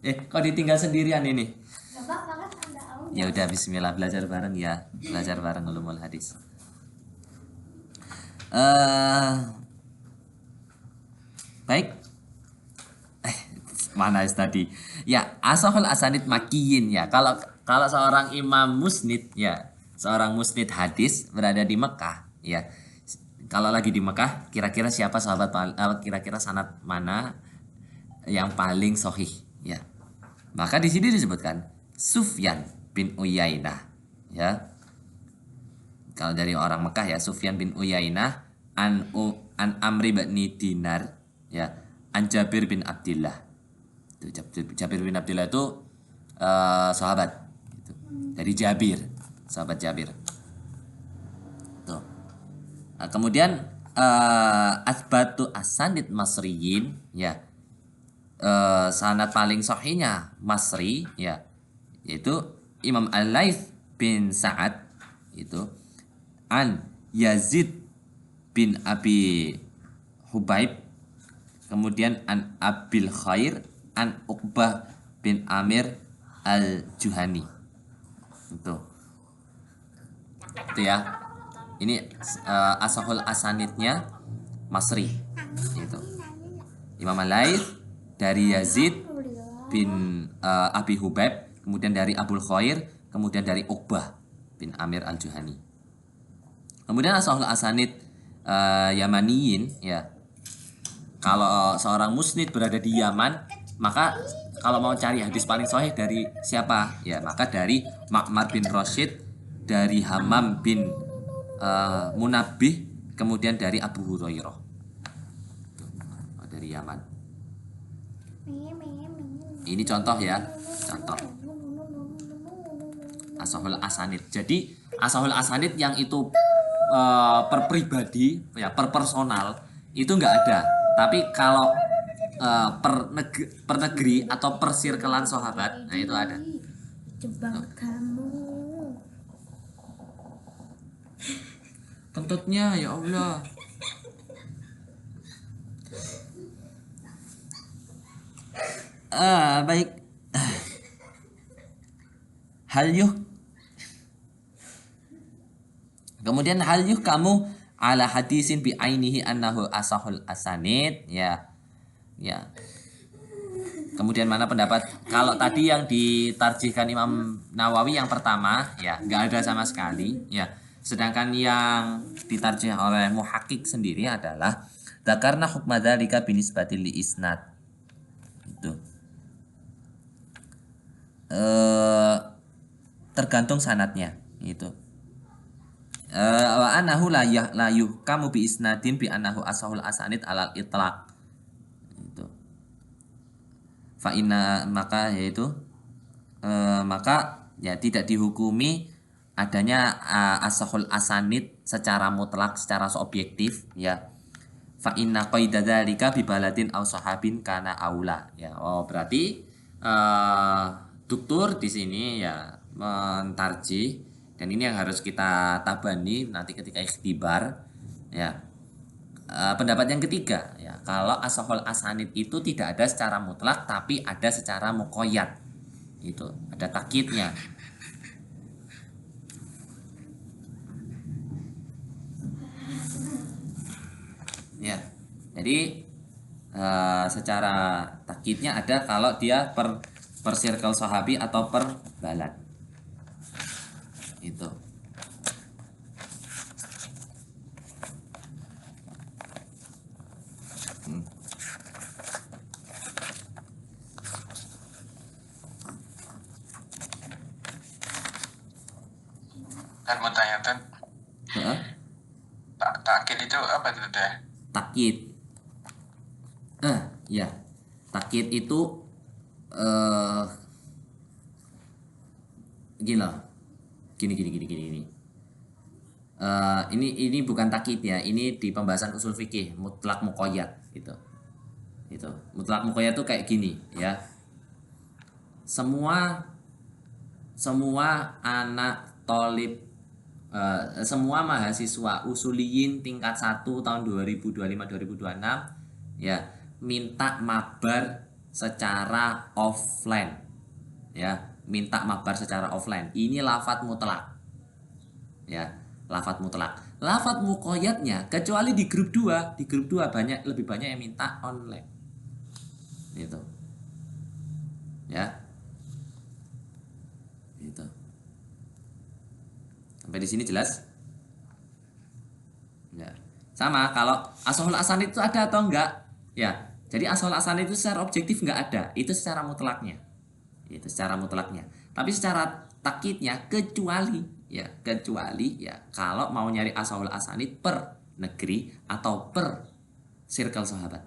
Kok ditinggal sendirian ini? Gak apa-apa kan Anda awal. Ya udah, bismillah, belajar bareng ya. Belajar bareng ulumul hadis. Baik. Mana tadi? Ya, asahul asanid makiyin ya. Kalau seorang imam musnid ya, seorang musnid hadis berada di Mekah ya. Kalau lagi di Mekah, kira-kira siapa sahabat kira-kira sanad mana yang paling sahih ya. Maka di sini disebutkan Sufyan bin Uyainah ya. Kalau dari orang Mekah ya, Sufyan bin Uyainah an Amri bin Dinar ya, an Jabir bin Abdillah. Jabir bin Abdillah itu sahabat gitu. Dari Jabir, sahabat Jabir. Tuh. Nah, kemudian asbatu asanid masriyin ya. Sanad paling sahihnya Masri ya, yaitu Imam Al-Laits bin Sa'ad itu an Yazid bin Abi Hubaib, kemudian an Abil Khair an Uqbah bin Amir Al-Juhani. Itu ya. Ini asahul asanidnya Masri itu. Imam Al-Laits dari Yazid bin Abi Hubaib, kemudian dari Abul Khair, kemudian dari Uqbah bin Amir Al-Juhani. Kemudian asahul asanid Yamaniyin ya. Kalau seorang musnid berada di Yaman, maka kalau mau cari hadis paling sahih dari siapa? Ya, maka dari Ma'mar bin Rashid, dari Hammam bin Munabbih, kemudian dari Abu Hurairah. Dari Yaman. Ini contoh ya, contoh asahul asanid. Jadi asahul asanid yang itu per pribadi ya, per personal itu nggak ada. Tapi kalau per negeri atau per sirkelan sahabat, nah itu ada. Jebak kamu. Kentutnya ya Allah. Baik. Kemudian hal yuh kamu ala hadisin bi ainihi annahu asahul asanid ya. Ya. Kemudian mana pendapat kalau tadi yang ditarjihkan Imam Nawawi yang pertama ya, nggak ada sama sekali ya. Sedangkan yang ditarjih oleh muhakkik sendiri adalah dzakarna hukma dzalika binisbati li isnad. Itu. Tergantung sanatnya itu. Wa anahu la yuhkamu bi isnadin bi anahu asahul asanid alal itlaq. Itu. Fa inna maka yaitu maka ya tidak dihukumi adanya asahul asanid secara mutlak, secara objektif ya. fa inna qaida dzalika bi baladin aw sahabin kana aula. Ya, oh berarti dokter di sini ya mentarjih, dan ini yang harus kita tabani nanti ketika ikhtibar ya. Pendapat yang ketiga ya, kalau asahul asanid itu tidak ada secara mutlak tapi ada secara muqayyad. Itu ada takkidnya. Ya. Jadi secara takkidnya ada kalau dia per circle sahabi atau per balad. Itu. Dan mau tanya tuh, Heeh. takkid itu apa tuh teh? Takkid. Ya. Takkid itu gila. Gini. Ini bukan takkid ya. Ini di pembahasan usul fikih mutlak muqayyad gitu. Itu. Mutlak muqayyad itu kayak gini ya. Semua anak tolib, semua mahasiswa usuliyin tingkat 1 tahun 2025-2026 ya minta mabar secara offline ya, minta mabar secara offline. Ini lafadz mutlak ya, lafadz mutlak. Lafadz muqayyadnya kecuali di grup 2 lebih banyak yang minta online gitu ya. Gitu. Sampai di sini jelas? Ya. Sama kalau asahul asanid itu ada atau enggak? Ya. Jadi asahul asanid itu secara objektif enggak ada. Itu secara mutlaknya. Itu secara mutlaknya. Tapi secara takkidnya kecuali ya kalau mau nyari asahul asanid per negeri atau per circle sahabat.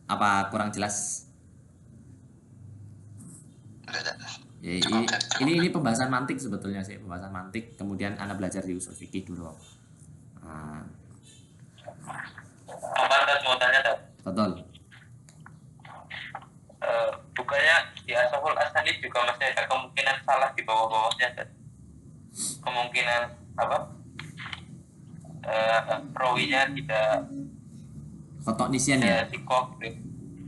Apa kurang jelas? Ya, ini pembahasan mantik sebetulnya sih, pembahasan mantik. Kemudian Anda belajar di usul fikih dulu. Mau tanya tuh. Betul. Bukannya di asahul asanid juga masih ada kemungkinan salah di bawah-bawahnya kan? Kemungkinan apa? Rawinya tidak Khotok nisyan ya? sikok.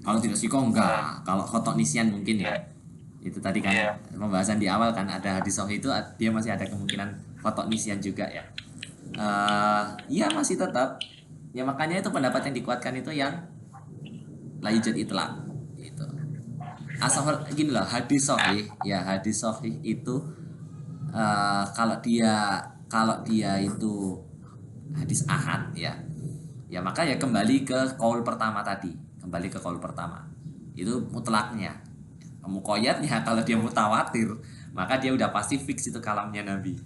Kalau tidak sikok enggak. Kalau khotok nisyan mungkin ya. Itu tadi kan pembahasan di awal kan, ada hadis sahih itu dia masih ada kemungkinan khotok nisyan juga ya. Ya masih tetap. Ya makanya itu pendapat yang dikuatkan itu yang la yujad itlaq itu. Asal gini loh, hadis sahih ya, hadis sahih itu kalau dia itu hadis ahad ya maka ya kembali ke qaul pertama tadi, itu mutlaknya. Muqayyadnya kalau dia mutawatir maka dia udah pasti fix itu kalamnya Nabi gitu.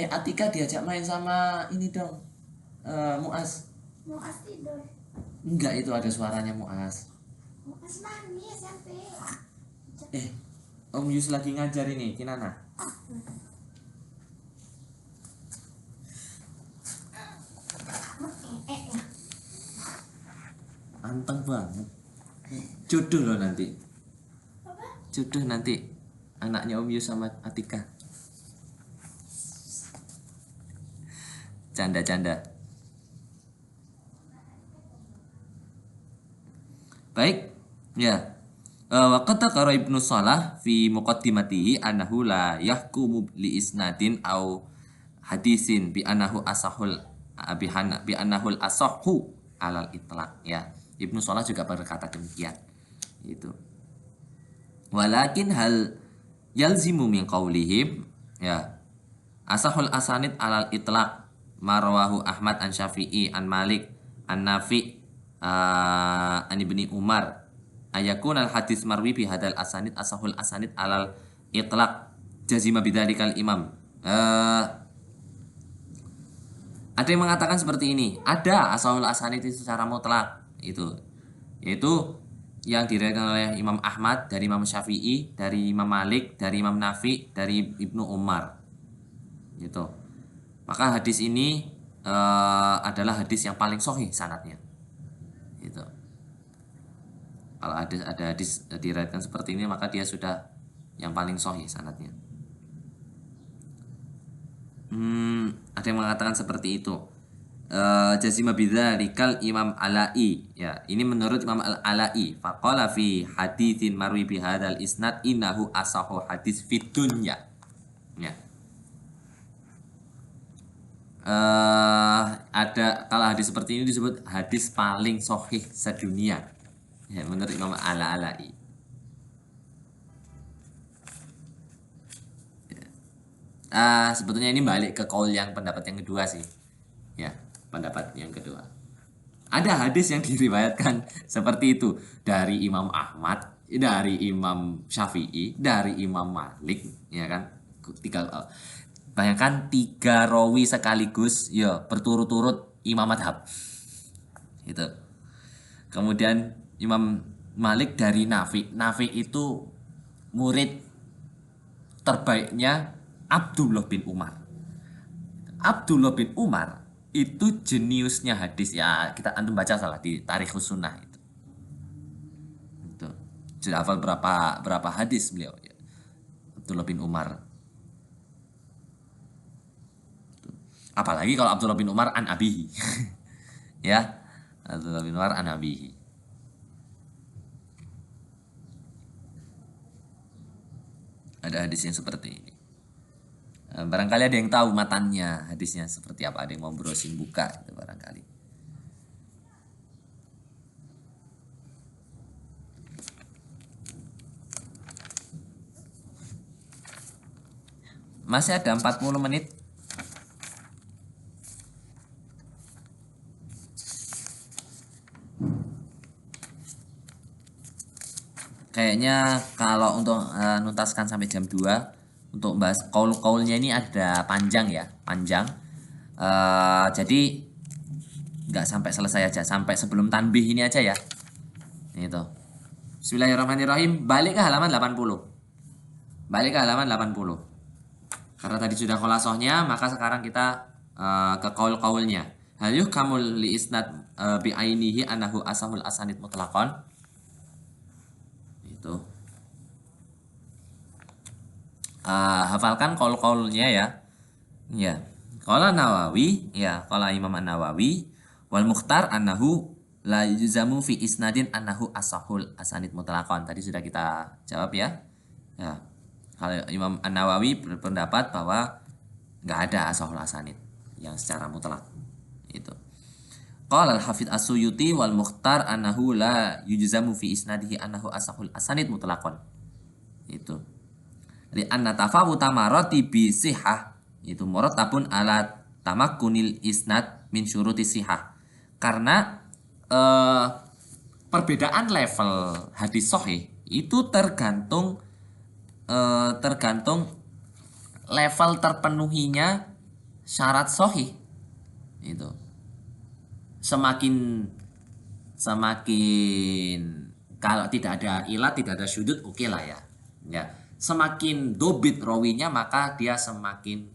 Atika diajak main sama ini dong, Muas. Muas tidur. Enggak, itu ada suaranya Muas. Muas nangis sampai. Om Yus lagi ngajar ini, Kinana. Anteng banget. Jodoh loh nanti. Jodoh nanti anaknya Om Yus sama Atika. Canda. Baik, ya. Wa qad taqara Ibnu Shalah fi muqaddimatihi annahu la yahkumu li isnadin au hadisin bi annahu asahul bi annahul asahhu alal itlaq ya. Ibnu Shalah juga berkata demikian. Itu. Walakin hal yalzimu min qaulihim ya asahul asanid alal itlaq marwahu Ahmad an Syafi'i an Malik an Nafi an Ibni Umar ayakun al hadis marwi bi hadal asanid asahul asanid alal itlaq jazima bidzalikal imam. Ada yang mengatakan seperti ini, ada asahul asanid itu secara mutlak itu, yaitu yang diriwayatkan oleh Imam Ahmad, dari Imam Syafi'i, dari Imam Malik, dari Imam Nafi, dari Ibnu Umar gitu. Maka hadis ini adalah hadis yang paling sahih sanadnya gitu. Kalau ada hadis diriwayatkan seperti ini, maka dia sudah yang paling sahih sanadnya. Ada yang mengatakan seperti itu. Jazima bidzalikal Imam Ala'i, ya, ini menurut Imam Al-Ala'i, faqala fi haditsin marwi bi hadzal isnad innahu asahu hadis fid dunya, ya. Ada kalau hadis seperti ini disebut hadis paling sahih sedunia, ya, menurut Imam Al-Ala'i. Sebetulnya ini balik ke kaul yang pendapat yang kedua sih, ya, pendapat yang kedua. Ada hadis yang diriwayatkan seperti itu dari Imam Ahmad, dari Imam Syafi'i, dari Imam Malik, ya kan? Bayangkan 3 rawi sekaligus, ya, berturut-turut imam madhab. Itu. Kemudian Imam Malik dari Nafi. Nafi itu murid terbaiknya Abdullah bin Umar. Abdullah bin Umar itu jeniusnya hadis, ya, kita antum baca salah di Tarikhus Sunnah itu. Sudah hafal berapa hadis beliau, ya. Abdullah bin Umar. Apalagi kalau Abdullah bin Umar an abihi. Ya, Abdullah bin Umar an abihi. Ada hadis yang seperti ini. Barangkali ada yang tahu matannya hadisnya seperti apa, ada yang mau browsing buka itu barangkali. Masih ada 40 menit. Kayaknya kalau untuk nuntaskan sampai jam 2, untuk bahas kaul-kaulnya ini ada panjang, ya, panjang. Jadi nggak sampai selesai aja, sampai sebelum tanbih ini aja, ya. Itu. Bismillahirrahmanirrahim. Balik ke halaman 80. Balik ke halaman 80. Karena tadi sudah khulasohnya, maka sekarang kita ke kaul-kaulnya. Hal yuhkamul li isnad bi ainihi anahu asahul asanid mutlaqan. Itu. Hafalkan kaul-kaulnya, ya. Ya. Qala Nawawi, ya, qala Imam An-Nawawi, wal mukhtar annahu la yujzamu fi isnadin annahu asahul asanid mutlaqan. Tadi sudah kita jawab, ya. Ya. Kalau Imam An-Nawawi berpendapat bahwa nggak ada asahul asanid yang secara mutlak. Itu. Qala al-Hafidz As-Suyuti wal mukhtar annahu la yujzamu fi isnadihi annahu asahul asanid mutlaqan. Itu. Li anna tafawuta maratibi sihah itu muratabun ala tamakkunil isnad min syuruti sihah. Karena perbedaan level hadis sahih itu tergantung level terpenuhinya syarat sahih. Itu. Semakin kalau tidak ada ilat, tidak ada syudud, oke lah, ya. Ya. Semakin dobit rawinya, maka dia semakin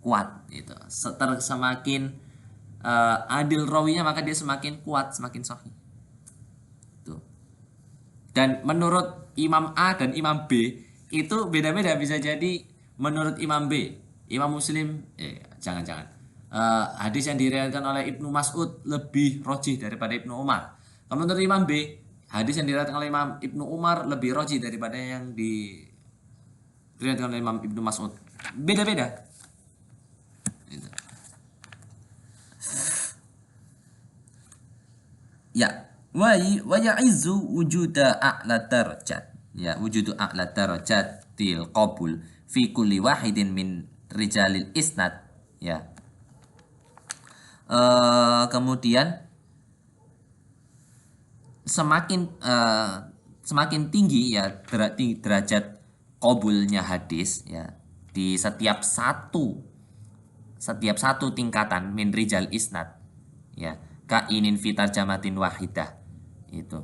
kuat, itu. Semakin adil rawinya, maka dia semakin kuat, semakin sahih. Itu. Dan menurut Imam A dan Imam B itu beda-beda, bisa jadi menurut Imam B, Imam Muslim, jangan-jangan hadis yang diriwayatkan oleh Ibnu Mas'ud lebih rojih daripada Ibnu Umar. Kalau menurut Imam B, hadis yang diriwayatkan oleh Imam Ibnu Umar lebih rojih daripada yang diriwayatkan oleh Imam Ibnu Mas'ud. Beda-beda. Ya, wa ya'izzu wujuda a'la darajat. Ya, wujudu a'la darajatil qabul fi kulli wahidin min rijalil isnad. Ya. Kemudian semakin semakin tinggi ya derajat qabulnya hadis ya di setiap satu tingkatan min rijal isnad ya ka inin fitar jamatin wahidah itu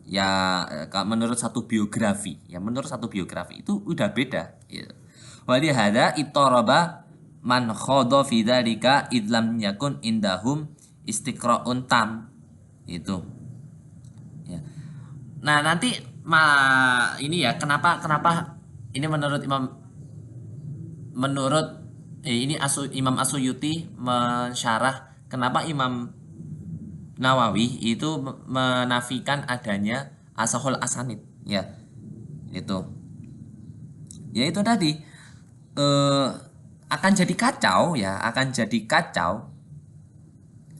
ya menurut satu biografi itu udah beda gitu. Wa li hada ittoroba man khodo fi dzalika idlam yakun indahum istiqra'un tam itu ya. Nah nanti ini ya kenapa ini menurut Imam Asyuyuti mensyarah kenapa Imam Nawawi itu menafikan adanya asahul asanid ya itu tadi akan jadi kacau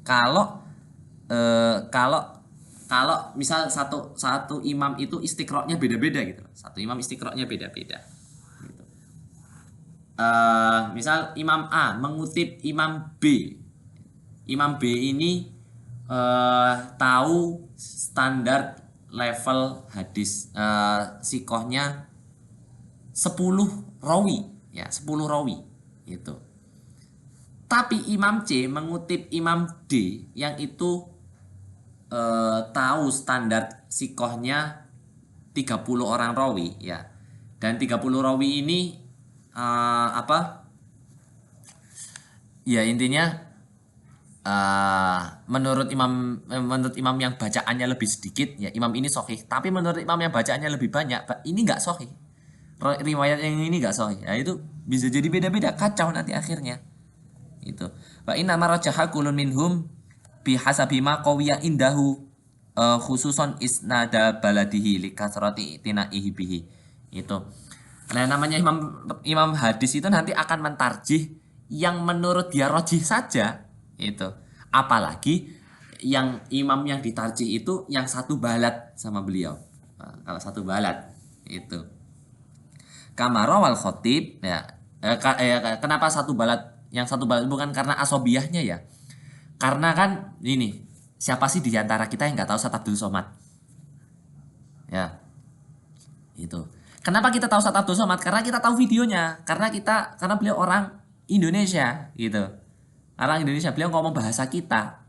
kalau misal satu imam itu istiqro'nya beda-beda gitu, gitu. Misal Imam A mengutip Imam B ini tahu standar level hadis sikohnya 10 rawi ya 10 rawi itu. Tapi Imam C mengutip Imam D yang itu tahu standar sikohnya 30 orang rawi ya. Dan 30 rawi ini ya intinya menurut imam yang bacaannya lebih sedikit ya imam ini sahih, tapi menurut imam yang bacaannya lebih banyak ini nggak sahih, riwayat yang ini nggak sahih ya, itu bisa jadi beda-beda, kacau nanti akhirnya itu. Wa inna marajaha kulun minhum bihasabi ma qawiya indahu khususon isnada baladihi li kasrati tinaihi bihi itu. Nah namanya imam hadis itu nanti akan mentarjih yang menurut dia rojih saja itu, apalagi yang imam yang ditarjih itu yang satu balad sama beliau. Nah, kalau satu balad itu kamarawal khotib ya, kenapa satu balad, yang satu balad bukan karena asobiyahnya ya, karena kan ini siapa sih di antara kita yang nggak tahu Ustaz Abdul Somad ya itu. Kenapa kita tahu Ustaz Abdul Somad? Karena kita tahu videonya, karena beliau orang Indonesia gitu. Orang Indonesia, beliau ngomong bahasa kita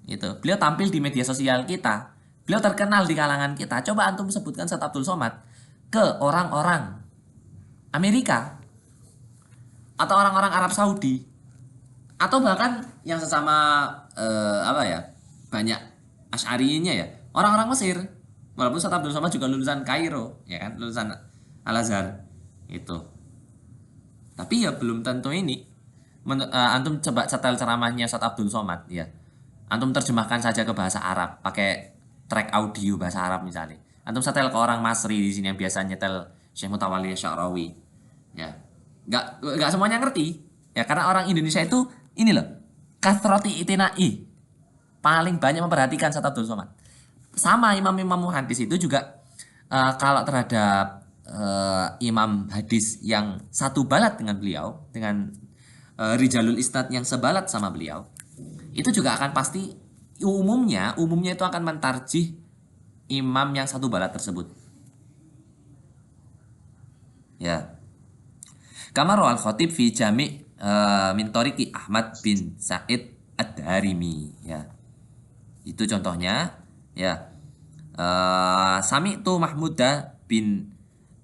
gitu. Beliau tampil di media sosial kita, beliau terkenal di kalangan kita. Coba antum sebutkan Ustaz Abdul Somad ke orang-orang Amerika atau orang-orang Arab Saudi atau bahkan yang sesama banyak Asy'arinya ya, orang-orang Mesir. Walaupun Ustaz Abdul Somad juga lulusan Kairo ya kan, lulusan Al-Azhar itu. Tapi ya belum tentu ini. Antum coba setel ceramahnya Ustaz Abdul Somad ya. Antum terjemahkan saja ke bahasa Arab pakai track audio bahasa Arab misalnya. Antum setel ke orang Masri di sini yang biasa nyetel Syekh Mutawalli Sya'rawi. Ya. Enggak semuanya ngerti. Ya karena orang Indonesia itu ini loh, kathrati itinai. Paling banyak memperhatikan Ustaz Abdul Somad. Sama imam-imam hadis itu juga kalau terhadap imam hadis yang satu balat dengan beliau, dengan rijalul isnad yang sebalat sama beliau, itu juga akan pasti umumnya itu akan mentarjih imam yang satu balat tersebut ya. Kama rawal khatib fi jami' min tariqi Ahmad bin Sa'id ad-Darimi ya. Itu contohnya ya. Sami'tu Mahmuda bin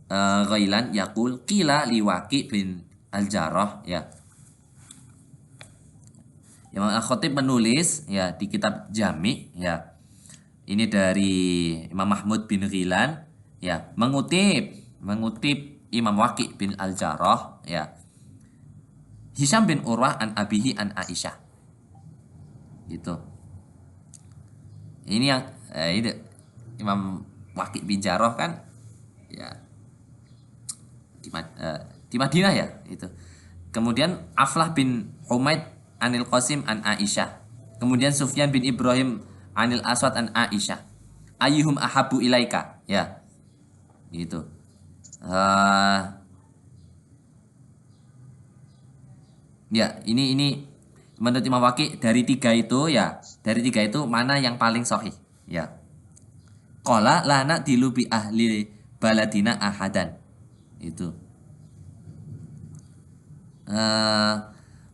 Ghailan yaqul qila liwaqi bin al-Jarrah ya. Imam Al-Khatib menulis ya di kitab Jami ya. Ini dari Imam Mahmud bin Ghailan ya, mengutip Imam Waqi bin Al-Jarrah ya. Hisham bin Urwah an abihi an Aisyah. Gitu. Ini yang ini Imam Waqi bin Jarrah kan ya di Madinah ya itu. Kemudian Aflah bin Humaid Anil Qasim an Aisyah. Kemudian Sufyan bin Ibrahim Anil Aswad an Aisyah. Ayyuhum ahabu ilaika ya. Gitu. Ya, ini menurut Imam Waqi dari tiga itu mana yang paling sahih ya. qala lana dilubi ahli baladina ahadan. Itu.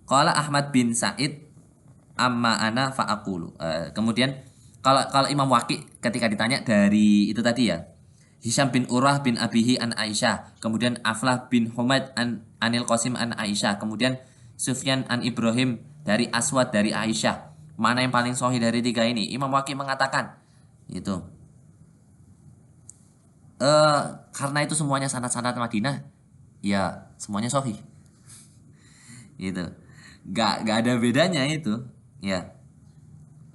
Qala Ahmad bin Sa'id amma ana fa'aqulu. Kemudian kalau Imam Waqi ketika ditanya dari itu tadi ya, Hisham bin Urwah bin Abihi an Aisyah, kemudian Aflah bin Humaid anil Qasim an Aisyah, kemudian Sufyan an Ibrahim dari Aswad dari Aisyah. Mana yang paling sahih dari tiga ini? Imam Waqi mengatakan itu karena itu semuanya sanad-sanad Madinah, ya semuanya sahih. Gitu. Gak ada bedanya itu, ya.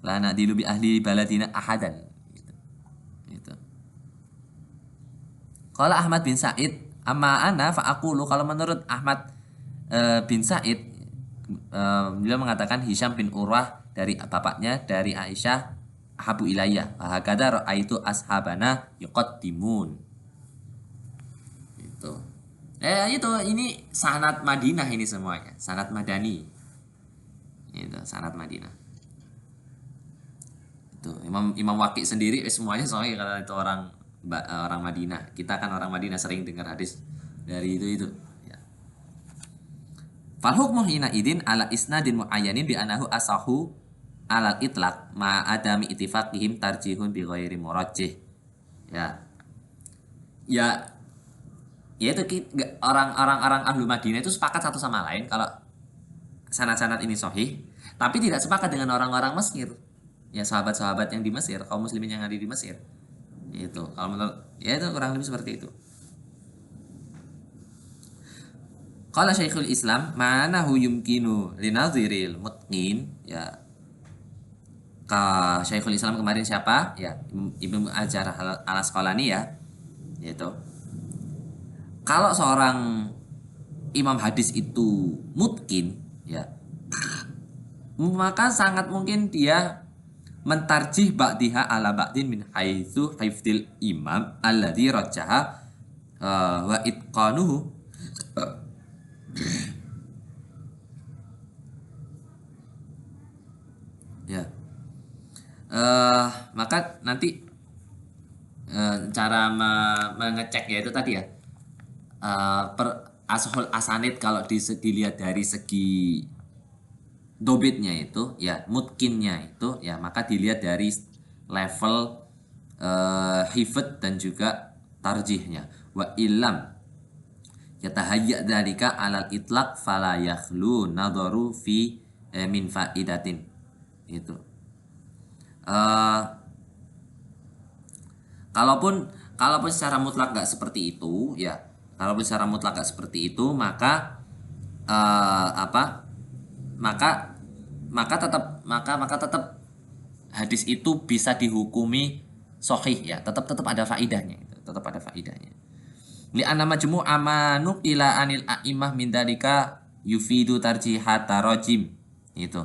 Lana dilubi ahli baladina ahadan. Gitu. Kalau Ahmad bin Sa'id, amma ana fa'aqulu, kalau menurut Ahmad bin Sa'id, beliau mengatakan Hisham bin Urwah dari bapaknya dari Aisyah habu ilayya hakadha ra'aitu ashabana yuqaddimun. Itu. Itu ini sanad Madinah ini semuanya, sanad Madani. Itu sanad Madinah. Itu Imam Waqi sendiri semuanya sahih kalau itu orang Madinah. Kita kan orang Madinah sering dengar hadis dari itu. Ya. Fal hukmu hina idin ala isnadin muayyanin bi anahu asahu alal itlaq ma adami ittifaqihim tarjihun bi ghairi murajjih. Ya. Ya itu orang ahlu Madinah itu sepakat satu sama lain kalau sanad-sanad ini sahih, tapi tidak sepakat dengan orang-orang Mesir. Ya sahabat-sahabat yang di Mesir, kaum muslimin yang ada di Mesir. Itu kalau menurut ya itu kurang lebih seperti itu. Qala Syekhul Islam manahu yumkinu linadhiril mutqin, ya. Ka Syekhul Islam kemarin siapa? Ya, Ibnu Hajar al-Asqalani ya. Yaitu kalau seorang imam hadis itu mutqin, ya, maka sangat mungkin dia mentarjih ba'diha ala ba'din min haitsu hifdzil imam alladzi rajjaha wa itqanuhu. Ya. Maka nanti cara mengecek ya itu tadi ya, ashul asanid kalau dilihat dari segi dobitnya itu ya, mutkinnya itu ya, maka dilihat dari level hifd dan juga tarjihnya. Wa illam yatahayya dzalika alal itlaq fala yakhlu nadharu fi min faidatin. Itu kalaupun secara mutlak gak seperti itu ya, kalaupun secara mutlak gak seperti itu, maka maka tetap hadis itu bisa dihukumi sahih ya, tetap ada faidahnya, tetap ada faidahnya. Li anna majmu' amanu ila anil a'imah min dalika yufidu tarjihat tarajim. Itu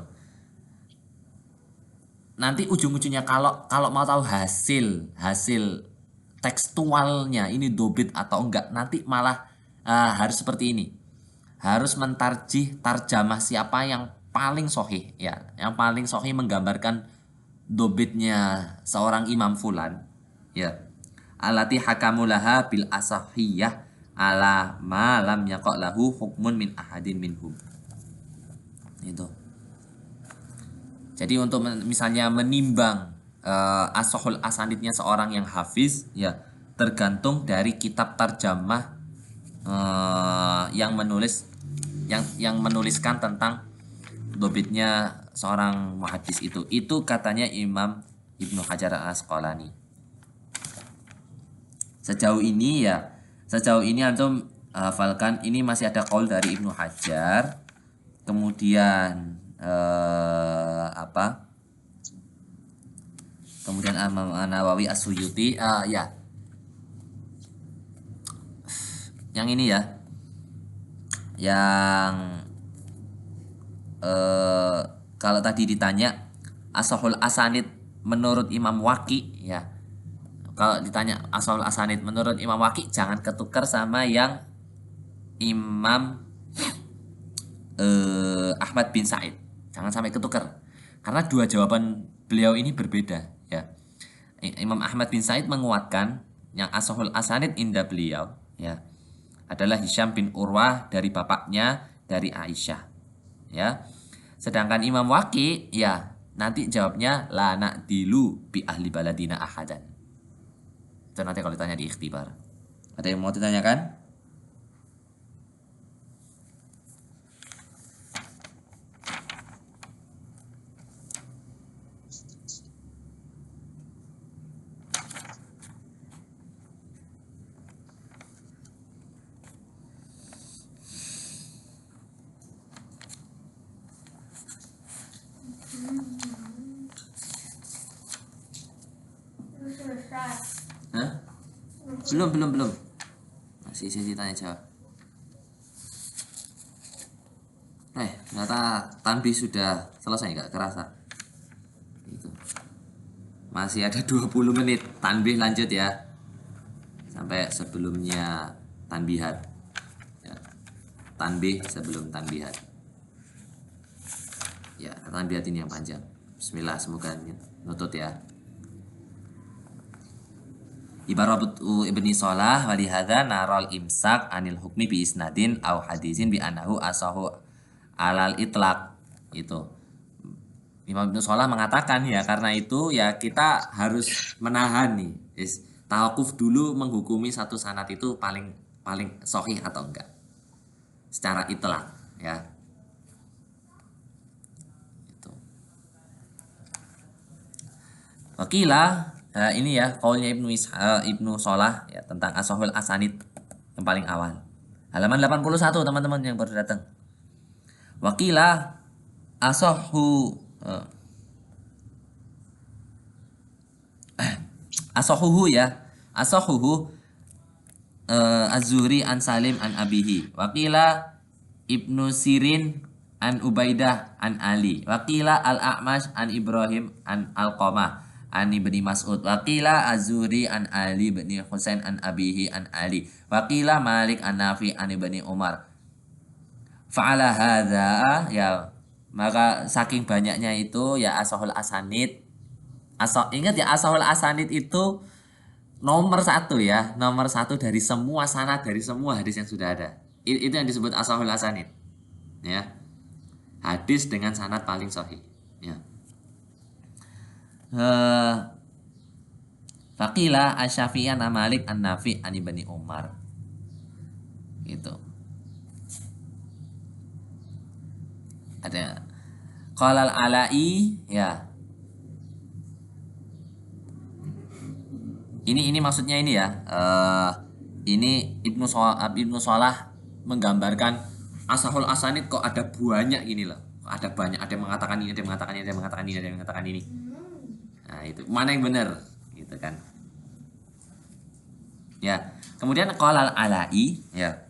nanti ujung-ujungnya kalau mau tahu hasil tekstualnya ini dobit atau enggak, nanti malah harus seperti ini, harus mentarjih tarjamah siapa yang paling sahih ya, yang paling sahih menggambarkan dobitnya seorang imam fulan ya, alati hakamulaha bil asahiyah ala ma lam yaqa lahu hukmun min ahadin minhum. Itu jadi untuk misalnya menimbang ashul asanidnya seorang yang hafiz ya, tergantung dari kitab tarjamah yang menuliskan tentang dobitnya seorang muhaddis itu katanya Imam Ibnu Hajar al-Asqalani. Sejauh ini antum hafalkan, ini masih ada qaul dari Ibnu Hajar, kemudian kemudian Imam Nawawi As-Suyuti ya, yang ini ya, yang kalau tadi ditanya ashul asanid menurut Imam Waqi ya, kalau ditanya ashul asanid menurut Imam Waqi jangan ketukar sama yang Imam Ahmad bin Sa'id, jangan sampai ketukar karena dua jawaban beliau ini berbeda ya. Imam Ahmad bin Said menguatkan yang ashahul asanid inda beliau ya adalah Hisham bin Urwah dari bapaknya dari Aisyah ya. Sedangkan Imam Waqi ya nanti jawabnya la na'dilu bi ahli baladina ahadan. Itu nanti kalau ditanya di ikhtibar. Ada yang mau ditanyakan? Hah? Belum. Masih sesi tanya jawab. Ternyata tanbih sudah selesai, nggak kerasa. Itu. Masih ada 20 menit. Tanbih lanjut ya. Sampai sebelumnya tanbihat. Ya. Tanbih sebelum tanbihat. Ya, tanbihat ini yang panjang. Bismillah, semoga nutut ya. Ibaratu Ibni Shalah walihada narol imsak anil hukmi bi isnadin au hadisin bi anahu asahu alal itlaq. Itu Imam Ibnu Shalah mengatakan ya karena itu ya kita harus menahan nih tawakuf dulu menghukumi satu sanad itu paling sahih atau enggak secara itlaq ya. Itu Wakilah ini ya kaulnya Ibnu Shalah ya tentang ashahul asanid yang paling awal. Halaman 81 teman-teman yang baru datang. Wakilah asahuhu ya. Asahuhu Az-Zuhri an Salim an Abihi. Wakilah Ibnu Sirin an Ubaidah an Ali. Wakilah Al-A'mash an Ibrahim an Alqamah an Ibni Mas'ud. Waqila Az-Zuhri an Ali bin Husain an Abihi an Ali. Waqila Malik an Nafi an Ibni Umar. Fa'ala hadza ya, maka saking banyaknya itu ya ashahul asanid. Ingat ya ashahul asanid itu nomor satu ya, nomor satu dari semua sanad, dari semua hadis yang sudah ada. Itu yang disebut ashahul asanid. Ya. Hadis dengan sanad paling sahih. Ya. Faqila asy-Syafi'i an Malik an Nafi an Ibni Umar. Gitu. Ada qala al-Ala'i ya. Ini maksudnya ini ya. Ini Ibnu Shalah menggambarkan ashahul asanid kok ada banyak gini loh. Ada banyak, ada yang mengatakan ini, ada yang mengatakan ini, ada yang mengatakan ini, ada yang mengatakan ini. Nah, itu mana yang benar gitu kan. Ya, kemudian qala al-Ala'i ya.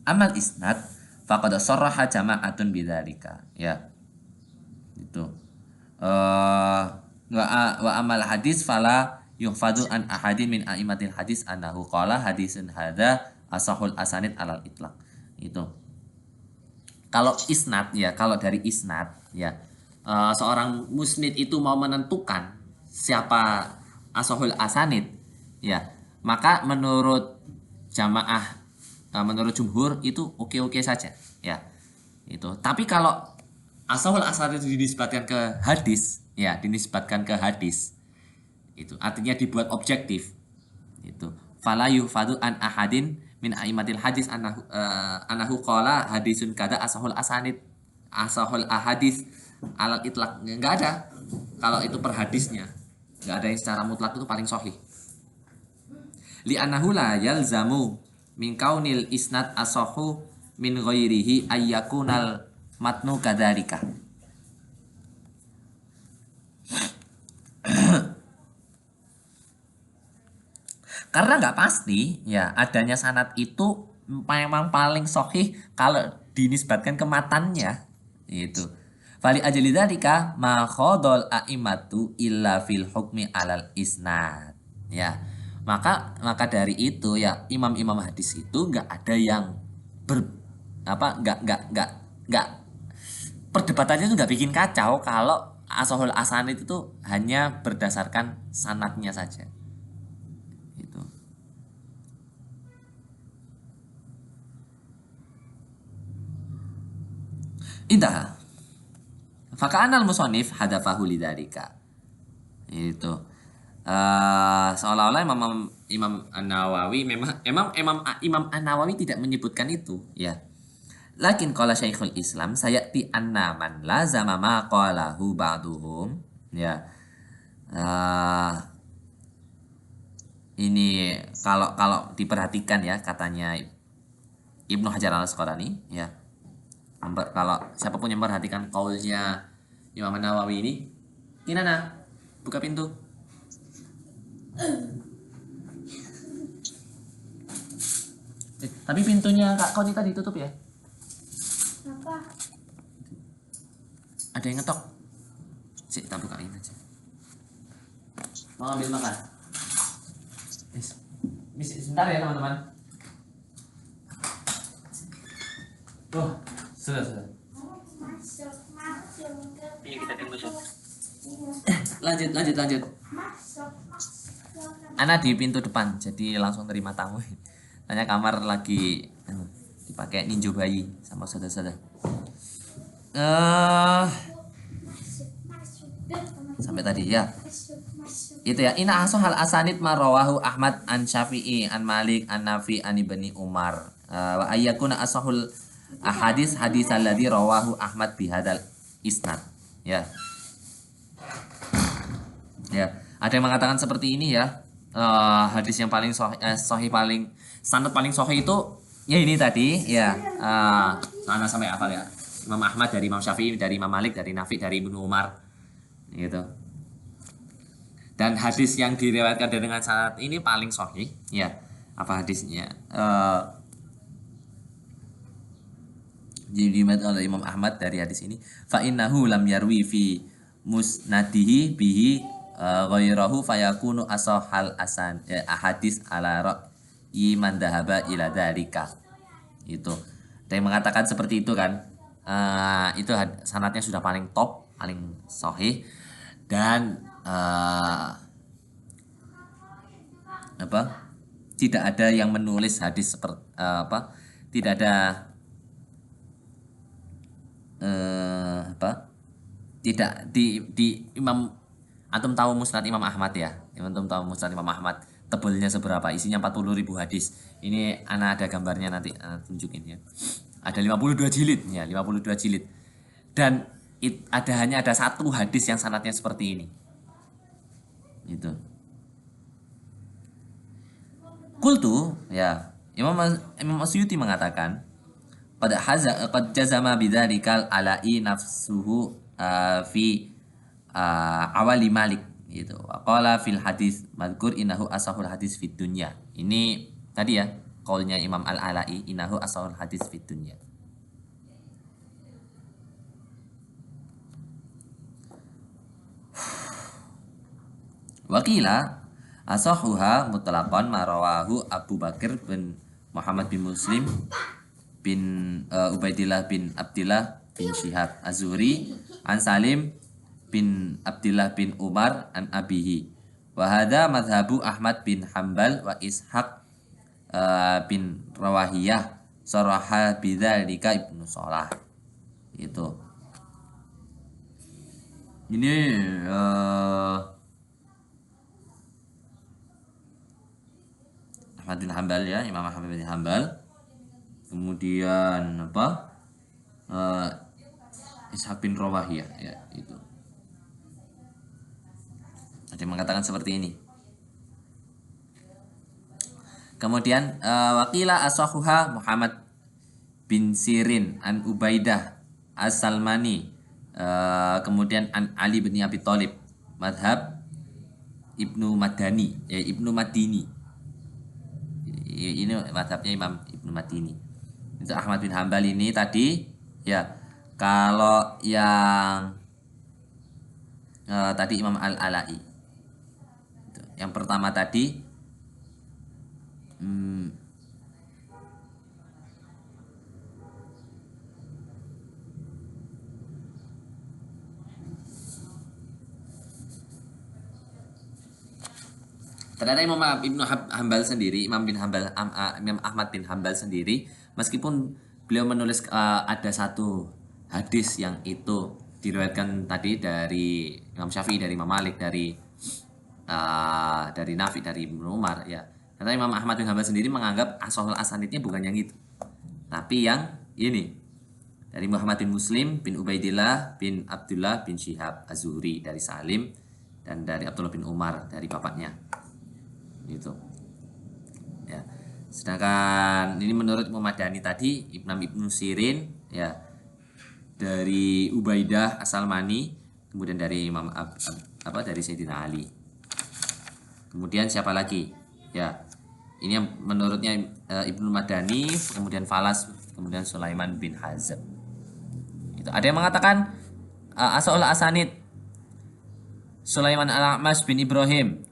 Amal isnad faqad sarraha jama'atun bidzalika ya. Itu. Wa amal hadis fala yuhfadu an ahadin min a'immatil hadis annahu qala hadisun hadza asahul asanid alal itlaq. Itu. Kalau isnad ya, kalau dari isnad ya, seorang musnid itu mau menentukan siapa ashahul asanid ya, maka menurut jamaah, menurut jumhur itu oke-oke saja ya. Itu. Tapi kalau ashahul asanid itu dinisbatkan ke hadis ya, dinisbatkan ke hadis, itu artinya dibuat objektif. Itu fala yuhfadu an ahadin min aimatil hadis anahu qala hadisun kada ashahul asanid, ashahul ahadis alal itlaq, enggak ada. Kalau itu per hadisnya enggak ada yang secara mutlak itu paling sahih. Li annahu la yalzamu min kaunil isnad asahu min ghairihi ayyakunal matnu kadzalika. Karena nggak pasti ya adanya sanad itu memang paling sahih kalau dinisbatkan ke matannya itu. Fali ajli dzalika ma khadal a'immatu illa fil hukmi alal isnad. Ya. Maka dari itu ya imam-imam hadis itu nggak ada yang nggak perdebatannya itu nggak bikin kacau kalau As-Sahihul Asanid itu hanya berdasarkan sanadnya saja. Itu. Indah. Faka'anal musonif hadafahu lidzalika. Itu. Seolah-olah Imam An-Nawawi Imam An-Nawawi tidak menyebutkan itu, ya. Lakin qala Syekhul Islam sayati anna man lazama ma qalahu ba'duhum, ya. Ini kalau kalau diperhatikan ya katanya Ibnu Hajar Al-Asqalani, ya. Kalau siapapun yang memperhatikan qaulnya Imam An-Nawawi ini, Kinana, buka pintu. Tapi pintunya Kak Koni tadi tutup ya? Apa? Ada yang ngetok. Sik, kita bukain aja. Mau ambil makan? Sebentar ya teman-teman. Oh, sudah. Masuk. Iya, kita tunggu sih. Lanjut. Masuk. Ana di pintu depan, jadi langsung terima tamu. Tanya kamar lagi dipakai ninjo bayi sama saudara-saudara. Sampai tadi ya. Itu ya. Ina asohal asanid marawahu Ahmad an Syafi'i an Malik an Nafi an Ibni Umar. Wa ayyakuna asahul hadis alladzi rawahu Ahmad bihadal isnad. Ya. Ya, ada yang mengatakan seperti ini ya. Hadis yang paling sahih paling sanad paling sahih itu ya ini tadi ya. Sana sampai hafal ya. Imam Ahmad dari Imam Syafi'i, dari Imam Malik, dari Nafi, dari Ibnu Umar. Gitu. Dan hadis yang diriwayatkan dengan sanad ini paling sahih ya. Apa hadisnya? Diriwayatkan oleh Imam Ahmad dari hadis ini, fa innahu lam yarwi fi musnadihi bihi ghairahu fayakunu asahal asan ahadis ala ra'yi man dhahaba ila dzalika. Itu. Ada yang mengatakan seperti itu kan. Itu sanadnya sudah paling top, paling sahih dan tidak ada yang menulis hadis seperti tidak ada tidak di Imam antum tahu Musnad Imam Ahmad ya. Antum tahu Musnad Imam Ahmad tebelnya seberapa? Isinya 40.000 hadis. Ini ana ada gambarnya nanti tunjukin ya. Ada 52 jilid ya, 52 jilid. Dan hanya ada satu hadis yang sanadnya seperti ini. Itu. Qultu ya, Imam Asyuti mengatakan qad jazama bidzalika alai nafsuhu fi awali Malik gitu. Qala fil hadis madkur innahu asahul hadis fid dunya. Ini tadi ya qaulnya Imam Al-Alai innahu asahul hadis fid dunya. Wakila asahuha mutlaqan marawahu Abu Bakar bin Muhammad bin Muslim bin Ubaidillah bin Abdillah bin Syihab Az-Zuhri an Salim bin Abdillah bin Umar an abihi. Wa hadha madhabu Ahmad bin Hambal wa Ishaq bin Rawahiyah saraha bidzalika Ibnu Shalah. Itu. Ini Ahmad bin Hambal ya, Imam Ahmad bin Hambal. Kemudian Ishaq bin Rawahiyah ya itu. Ada yang mengatakan seperti ini. Kemudian wakila asahuha Muhammad bin Sirin an Ubaidah As-Salmani, kemudian an Ali bin Abi Thalib madhab Ibnu Madani Ibnu Madini. Ini madhabnya Imam Ibnu Madini. Itu Ahmad bin Hambal ini tadi ya. Kalau yang tadi Imam Al-Alai. Yang pertama tadi Ternyata Imam Ibnu Hambal sendiri, Imam Ahmad bin Hambal sendiri, meskipun beliau menulis ada satu hadis yang itu diriwayatkan tadi dari Imam Syafi'i, dari Imam Malik, dari Nafi, dari Ibnu Umar, ya. Ternyata Imam Ahmad bin Hambal sendiri menganggap ashahul asanidnya bukan yang itu, tapi yang ini dari Muhammad bin Muslim bin Ubaidillah bin Abdullah bin Syihab Az-Zuhri dari Salim, dan dari Abdullah bin Umar dari bapaknya. Gitu. Ya. Sedangkan ini menurut Imam Madani tadi, Ibnu Sirin, ya, dari Ubaidah As-Salmani, kemudian dari dari Sayyidina Ali. Kemudian siapa lagi? Ya. Ini yang menurutnya Ibnu Madani, kemudian Falas, kemudian Sulaiman bin Hazm. Itu. Ada yang mengatakan As'ul Asanid Sulaiman Al-A'mash bin Ibrahim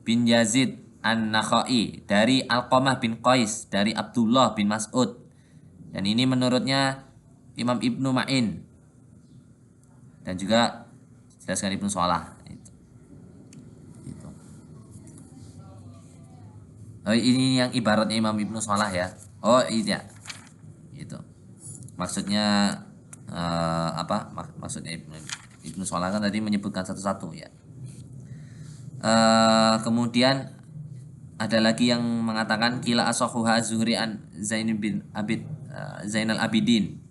bin Yazid An-Nakhai dari Alqamah bin Qais dari Abdullah bin Mas'ud, dan ini menurutnya Imam Ibnu Ma'in dan juga jelaskan Ibnu Shalah. Gitu. Oh, ini yang ibaratnya Imam Ibnu Shalah ya. Oh iya, itu maksudnya maksudnya Ibnu Shalah kan tadi menyebutkan satu-satu ya. Kemudian ada lagi yang mengatakan kila asahuha Zuhri an Zainal Abidin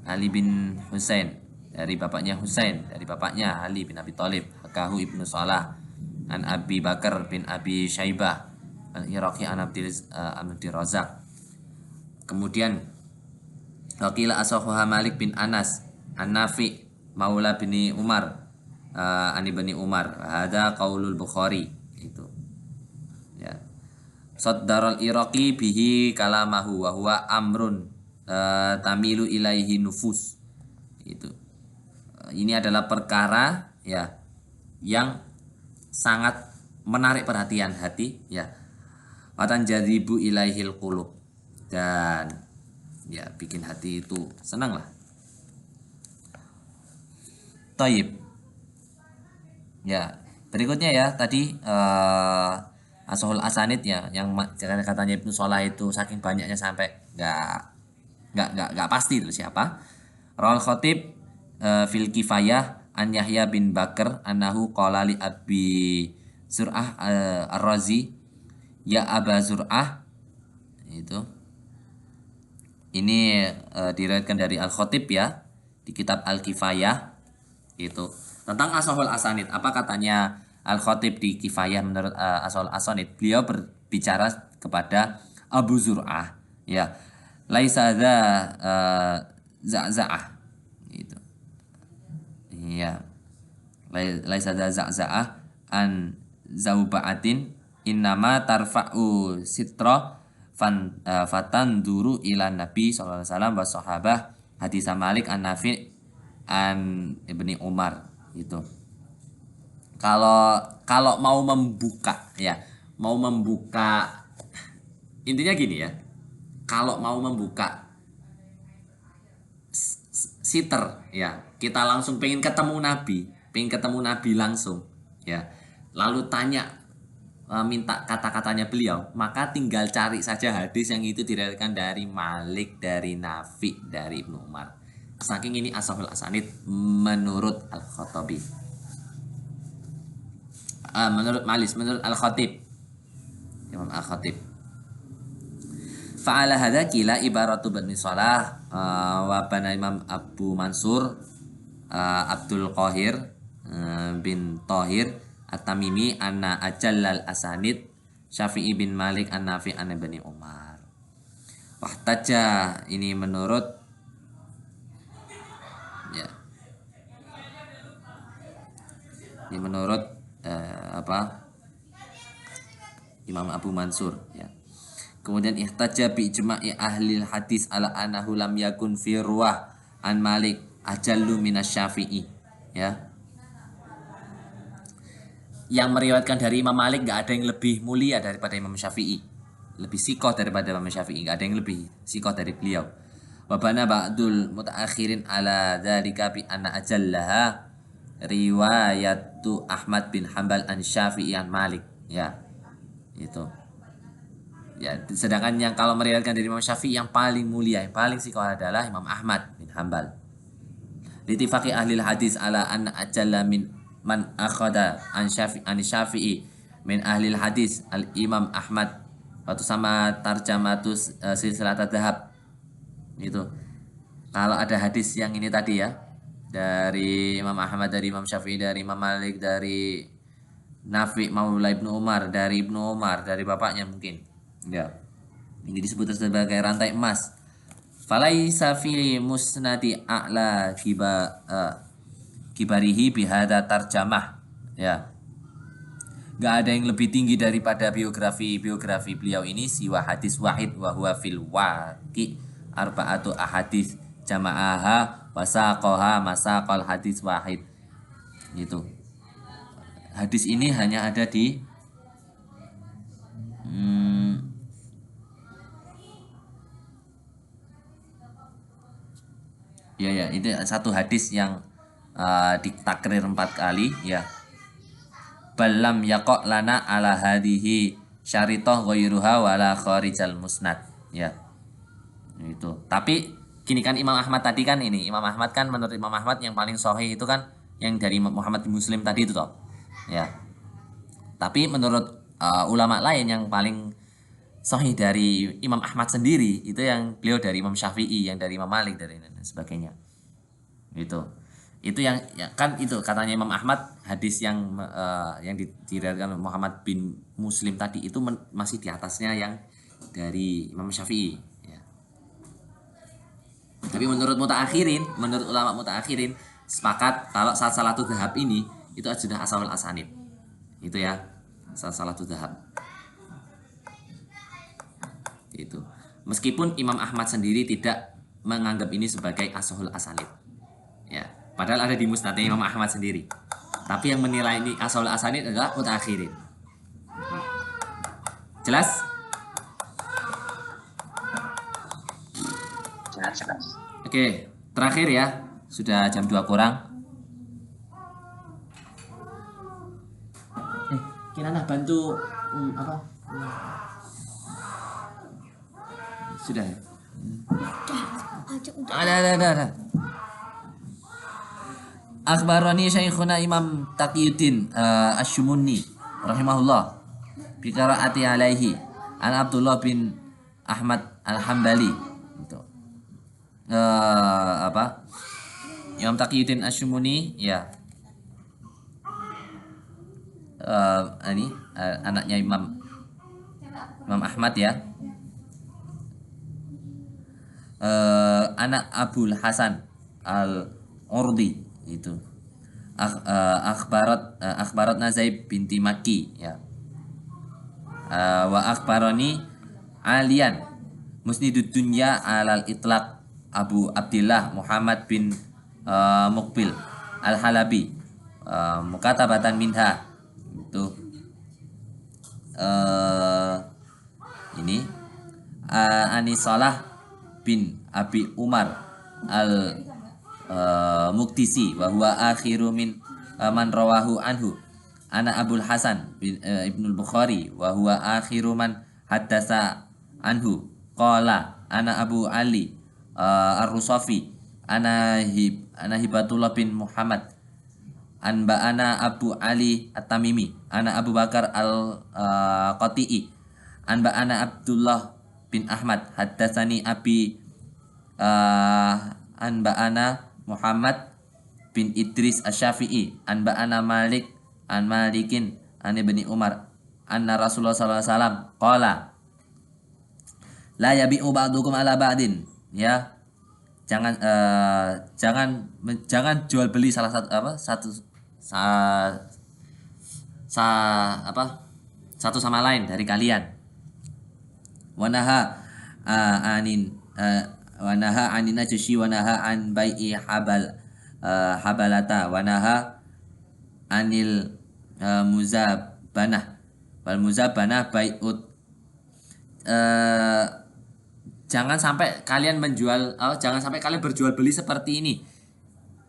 Ali bin Husain dari bapaknya Husain, dari bapaknya Ali bin Abi Thalib, Hakahu Ibnu Shalah an Abi Bakar bin Abi Syaibah al-Iraqi an Abdi Razak. Kemudian kila asahuha Malik bin Anas an Nafi Maula bin Umar Ani Bani Umar, ada qaulul Bukhari. Itu ya. Saddaral Iraqi bihi kalamahu wa huwa amrun tamilu ilaihi nufus. Itu ini adalah perkara ya yang sangat menarik perhatian hati ya. Watan jadibu ilaihil qulub, dan ya bikin hati itu senang lah. Taib. Ya, berikutnya ya tadi Ashahul Asanid ya, yang katanya Ibnu Shalah itu saking banyaknya sampai nggak pasti itu siapa. Rawal Khatib fil Kifayah an Yahya bin Bakar annahu qala li Abi Zur'ah Ar-Razi ya Aba Zur'ah. Itu ini diriwayatkan dari Al Khatib ya di kitab Al Kifayah itu tentang Ashahul Asanid. Apa katanya Al-Khatib di Kifayah menurut Ashahul Asanid? Beliau berbicara kepada Abu Zur'ah ya, laisa dza za'za'ah gitu. Iya. Laisa dza za'za'ah an zauba'atin innama tarfa'u sitra fatan duru ila Nabi sallallahu alaihi wasallam wa sahabah. Hadis Malik an Nafi an Ibni Umar. Itu kalau mau membuka ya, mau membuka intinya gini ya, kalau mau membuka siter ya, kita langsung pengen ketemu Nabi langsung ya, lalu tanya minta kata-katanya beliau, maka tinggal cari saja hadis yang itu diriwayatkan dari Malik, dari Nafi, dari Ibnu Umar. Saking ini Ashahul Asanid menurut Al-Khattabi. Menurut Al-Khatib, Imam Al-Khatib. Fa'ala hadza kila ibaratu bin Shalah wa bana Imam Abu Mansur Abdul Qahir bin Tahir At-Tamimi anna ajallal asanid Syafi'i bin Malik an-Nafi an Ibni Umar. Wahtaja ini menurut ya. Ini menurut Imam Abu Mansur ya. Kemudian ihtaja bi ijma'i ahli hadis ala anahu lam yakun fi ruwah an Malik ajallu minasy-Syafi'i ya. Yang meriwayatkan dari Imam Malik enggak ada yang lebih mulia daripada Imam Syafi'i. Lebih sikoh daripada Imam Syafi'i, enggak ada yang lebih sikoh dari beliau. Wa bana ba'dul mutaakhirin ala dzalika bi anna ajallaha riwayatu Ahmad bin Hanbal an Syafi'i an Malik Ya, itu. Ya, sedangkan yang kalau meriwayatkan dari Imam Syafi'i yang paling mulia, yang paling sikoh adalah Imam Ahmad bin Hambal. Litifaqi ahli hadis ala an ajalla min man akhada an Syafi'i min ahli hadis al Imam Ahmad. Waktu sama tarjamatus silsilah dzahab. Itu. Kalau ada hadis yang ini tadi ya, dari Imam Ahmad, dari Imam Syafi'i, dari Imam Malik, dari Nafi Maula Ibnu Umar, dari Ibnu Umar, dari bapaknya mungkin. Ya. Ini disebut sebagai rantai emas. Falaisa fi musnadi a'la kibarihi bihada tarjamah. Ya. Gak ada yang lebih tinggi daripada biografi beliau ini siwa hadis wahid wa huwa fil waqi arba'atu ahadits jama'aha wasaqaha masaqal hadis wahid. Gitu. Hadis ini hanya ada di ya itu satu hadis yang ditakrir 4 kali ya. Balam yaqo lana ala hadihi syaritoh ghairuha wala kharijal musnad ya. Itu. Tapi gini kan Imam Ahmad tadi kan ini Imam Ahmad kan menurut Imam Ahmad yang paling sahih itu kan yang dari Muhammad bin Muslim tadi itu toh. Ya. Tapi menurut ulama lain yang paling sahih dari Imam Ahmad sendiri itu yang beliau dari Imam Syafi'i, yang dari Imam Malik dan sebagainya. Itu yang ya, kan itu katanya Imam Ahmad hadis yang diriwayatkan Muhammad bin Muslim tadi itu masih di atasnya yang dari Imam Syafi'i ya. Tapi menurut ulama mutaakhirin sepakat kalau salah satu dzahab ini itu sudah asal asanid. Itu ya, salah satu dzahab. Itu. Meskipun Imam Ahmad sendiri tidak menganggap ini sebagai ashahul asanid. Ya, padahal ada di musnadnya Imam Ahmad sendiri. Tapi yang menilai ini ashahul asanid adalah mutaakhirin. Jelas? Jelas. Oke, terakhir ya. Sudah jam 2 kurang. Kirana bantu apa? Sudah ya? Ada. Akhbarani Syekhuna Imam Taqiyuddin Asy-Syumunni rahimahullah bi qiraati alaihi an Abdullah bin Ahmad Al-Hambali. Itu. Imam Taqiyuddin Asy-Syumunni ya. Ini anaknya Imam Ahmad ya. Anak Abul Hasan Al-Urdi itu. Akhbarat Nazaib binti Makki ya. Wa akhbarani Alian Musnidud Dunya alal Itlaq Abu Abdillah Muhammad bin Muqbil Al-Halabi mukatabatan minha itu. Ini Anisalah bin Abi Umar al Muqtisi wa huwa akhiru min man rawahu anhu ana Abul Hasan bin Ibnul Bukhari wa huwa akhiru man haddasa anhu qala ana Abu Ali Ar-Rusafi ana Hibatullah bin Muhammad ana Abu Ali At-Tamimi ana Abu Bakar Al-Qati'i ana Abdullah bin Ahmad haddatsani Abi ana Muhammad bin Idris Asy-Syafi'i ana Malik an Malikin an Ibni Umar anna Rasulullah sallallahu alaihi wasallam qala la yabi'u ba'dukum ala ba'din ya. Jangan jual beli satu sama lain dari kalian. Wanaha anin najshi wanaha an bai'i habalata wanaha anil muzabanah wal muzabanah bai'ut. Jangan sampai kalian berjual beli seperti ini.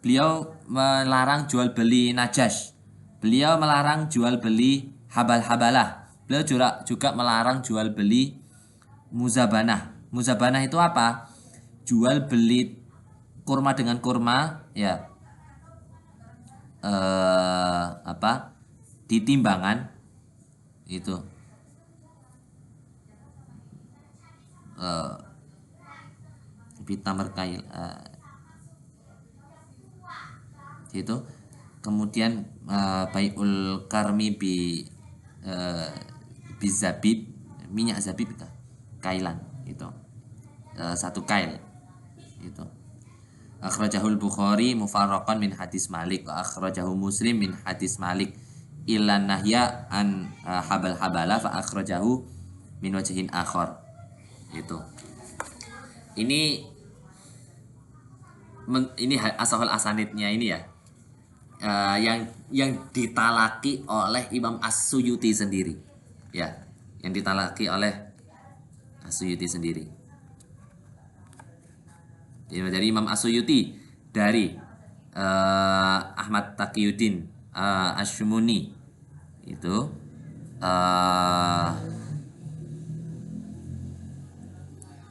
Beliau melarang jual beli najas. Beliau melarang jual beli habal-habalah. Beliau juga melarang jual beli muzabanah. Muzabanah itu apa? Jual beli kurma dengan kurma, ya. Apa? Di timbangan itu. Bitamar kail itu. Kemudian baiul karmi bizabib, minyak zabib itu kailan itu, satu kail itu. Akhrajahul Bukhari mufarraqan min hadis Malik wa akhrajahu Muslim min hadis Malik ilan nahya an habal habala fa akhrajahu min wajhin akhar itu. Ini asahul asanidnya ini ya, yang ditalaki oleh Imam As-Suyuti sendiri, ya, yang ditalaki oleh As-Suyuti sendiri. Dari Imam As-Suyuti, dari Ahmad Taqiyuddin Asy-Syumuni itu,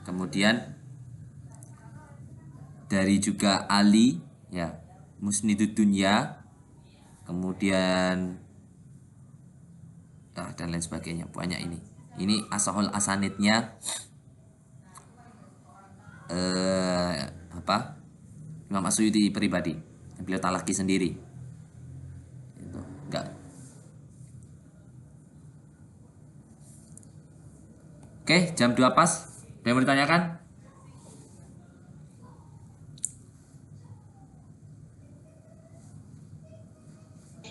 kemudian dari juga Ali, ya, Musnidud Dunya, kemudian dan lain sebagainya, banyak ini asahul asanidnya Imam As-Suyuti pribadi, beliau talaki sendiri itu. Enggak. Oke, jam 2 pas. Ada yang mau ditanyakan?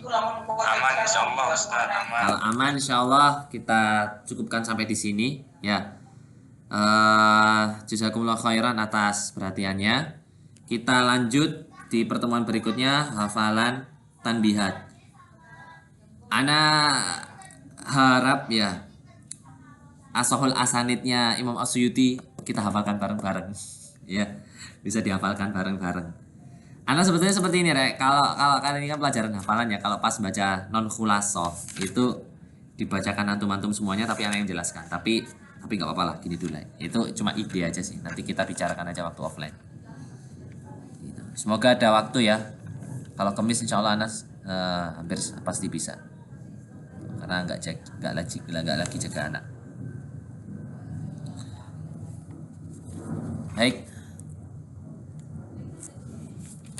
Aman insyaallah Ustaz, aman. Kalau aman insyaallah kita cukupkan sampai di sini, ya. Jazakumullah khairan atas perhatiannya. Kita lanjut di pertemuan berikutnya, hafalan tanbihat. Ana harap ya asahul asanidnya Imam As-Suyuti kita hafalkan bareng-bareng. Ya, bisa dihafalkan bareng-bareng. Ana sebetulnya seperti ini, Rek. Kalau kalian ini kan pelajaran hafalan ya. Kalau pas baca non khulasoh itu dibacakan antum-antum semuanya, tapi ana yang jelaskan. Tapi nggak apa-apa lah, gini dulu lah. Itu cuma ide aja sih. Nanti kita bicarakan aja waktu offline. Gitu. Semoga ada waktu ya. Kalau Kamis insya Allah Anas hampir pasti bisa. Karena nggak lagi jaga anak. Baik.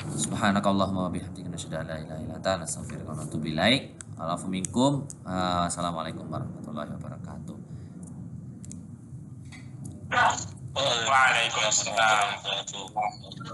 Subhanakallahumma wa bihamdika nasyhadu an la ilaha illa anta nastaghfiruka wa natubu ilaik. Alafu minkum. Assalamualaikum warahmatullahi wabarakatuh. Waalaikumsalam warahmatullahi wabarakatuh.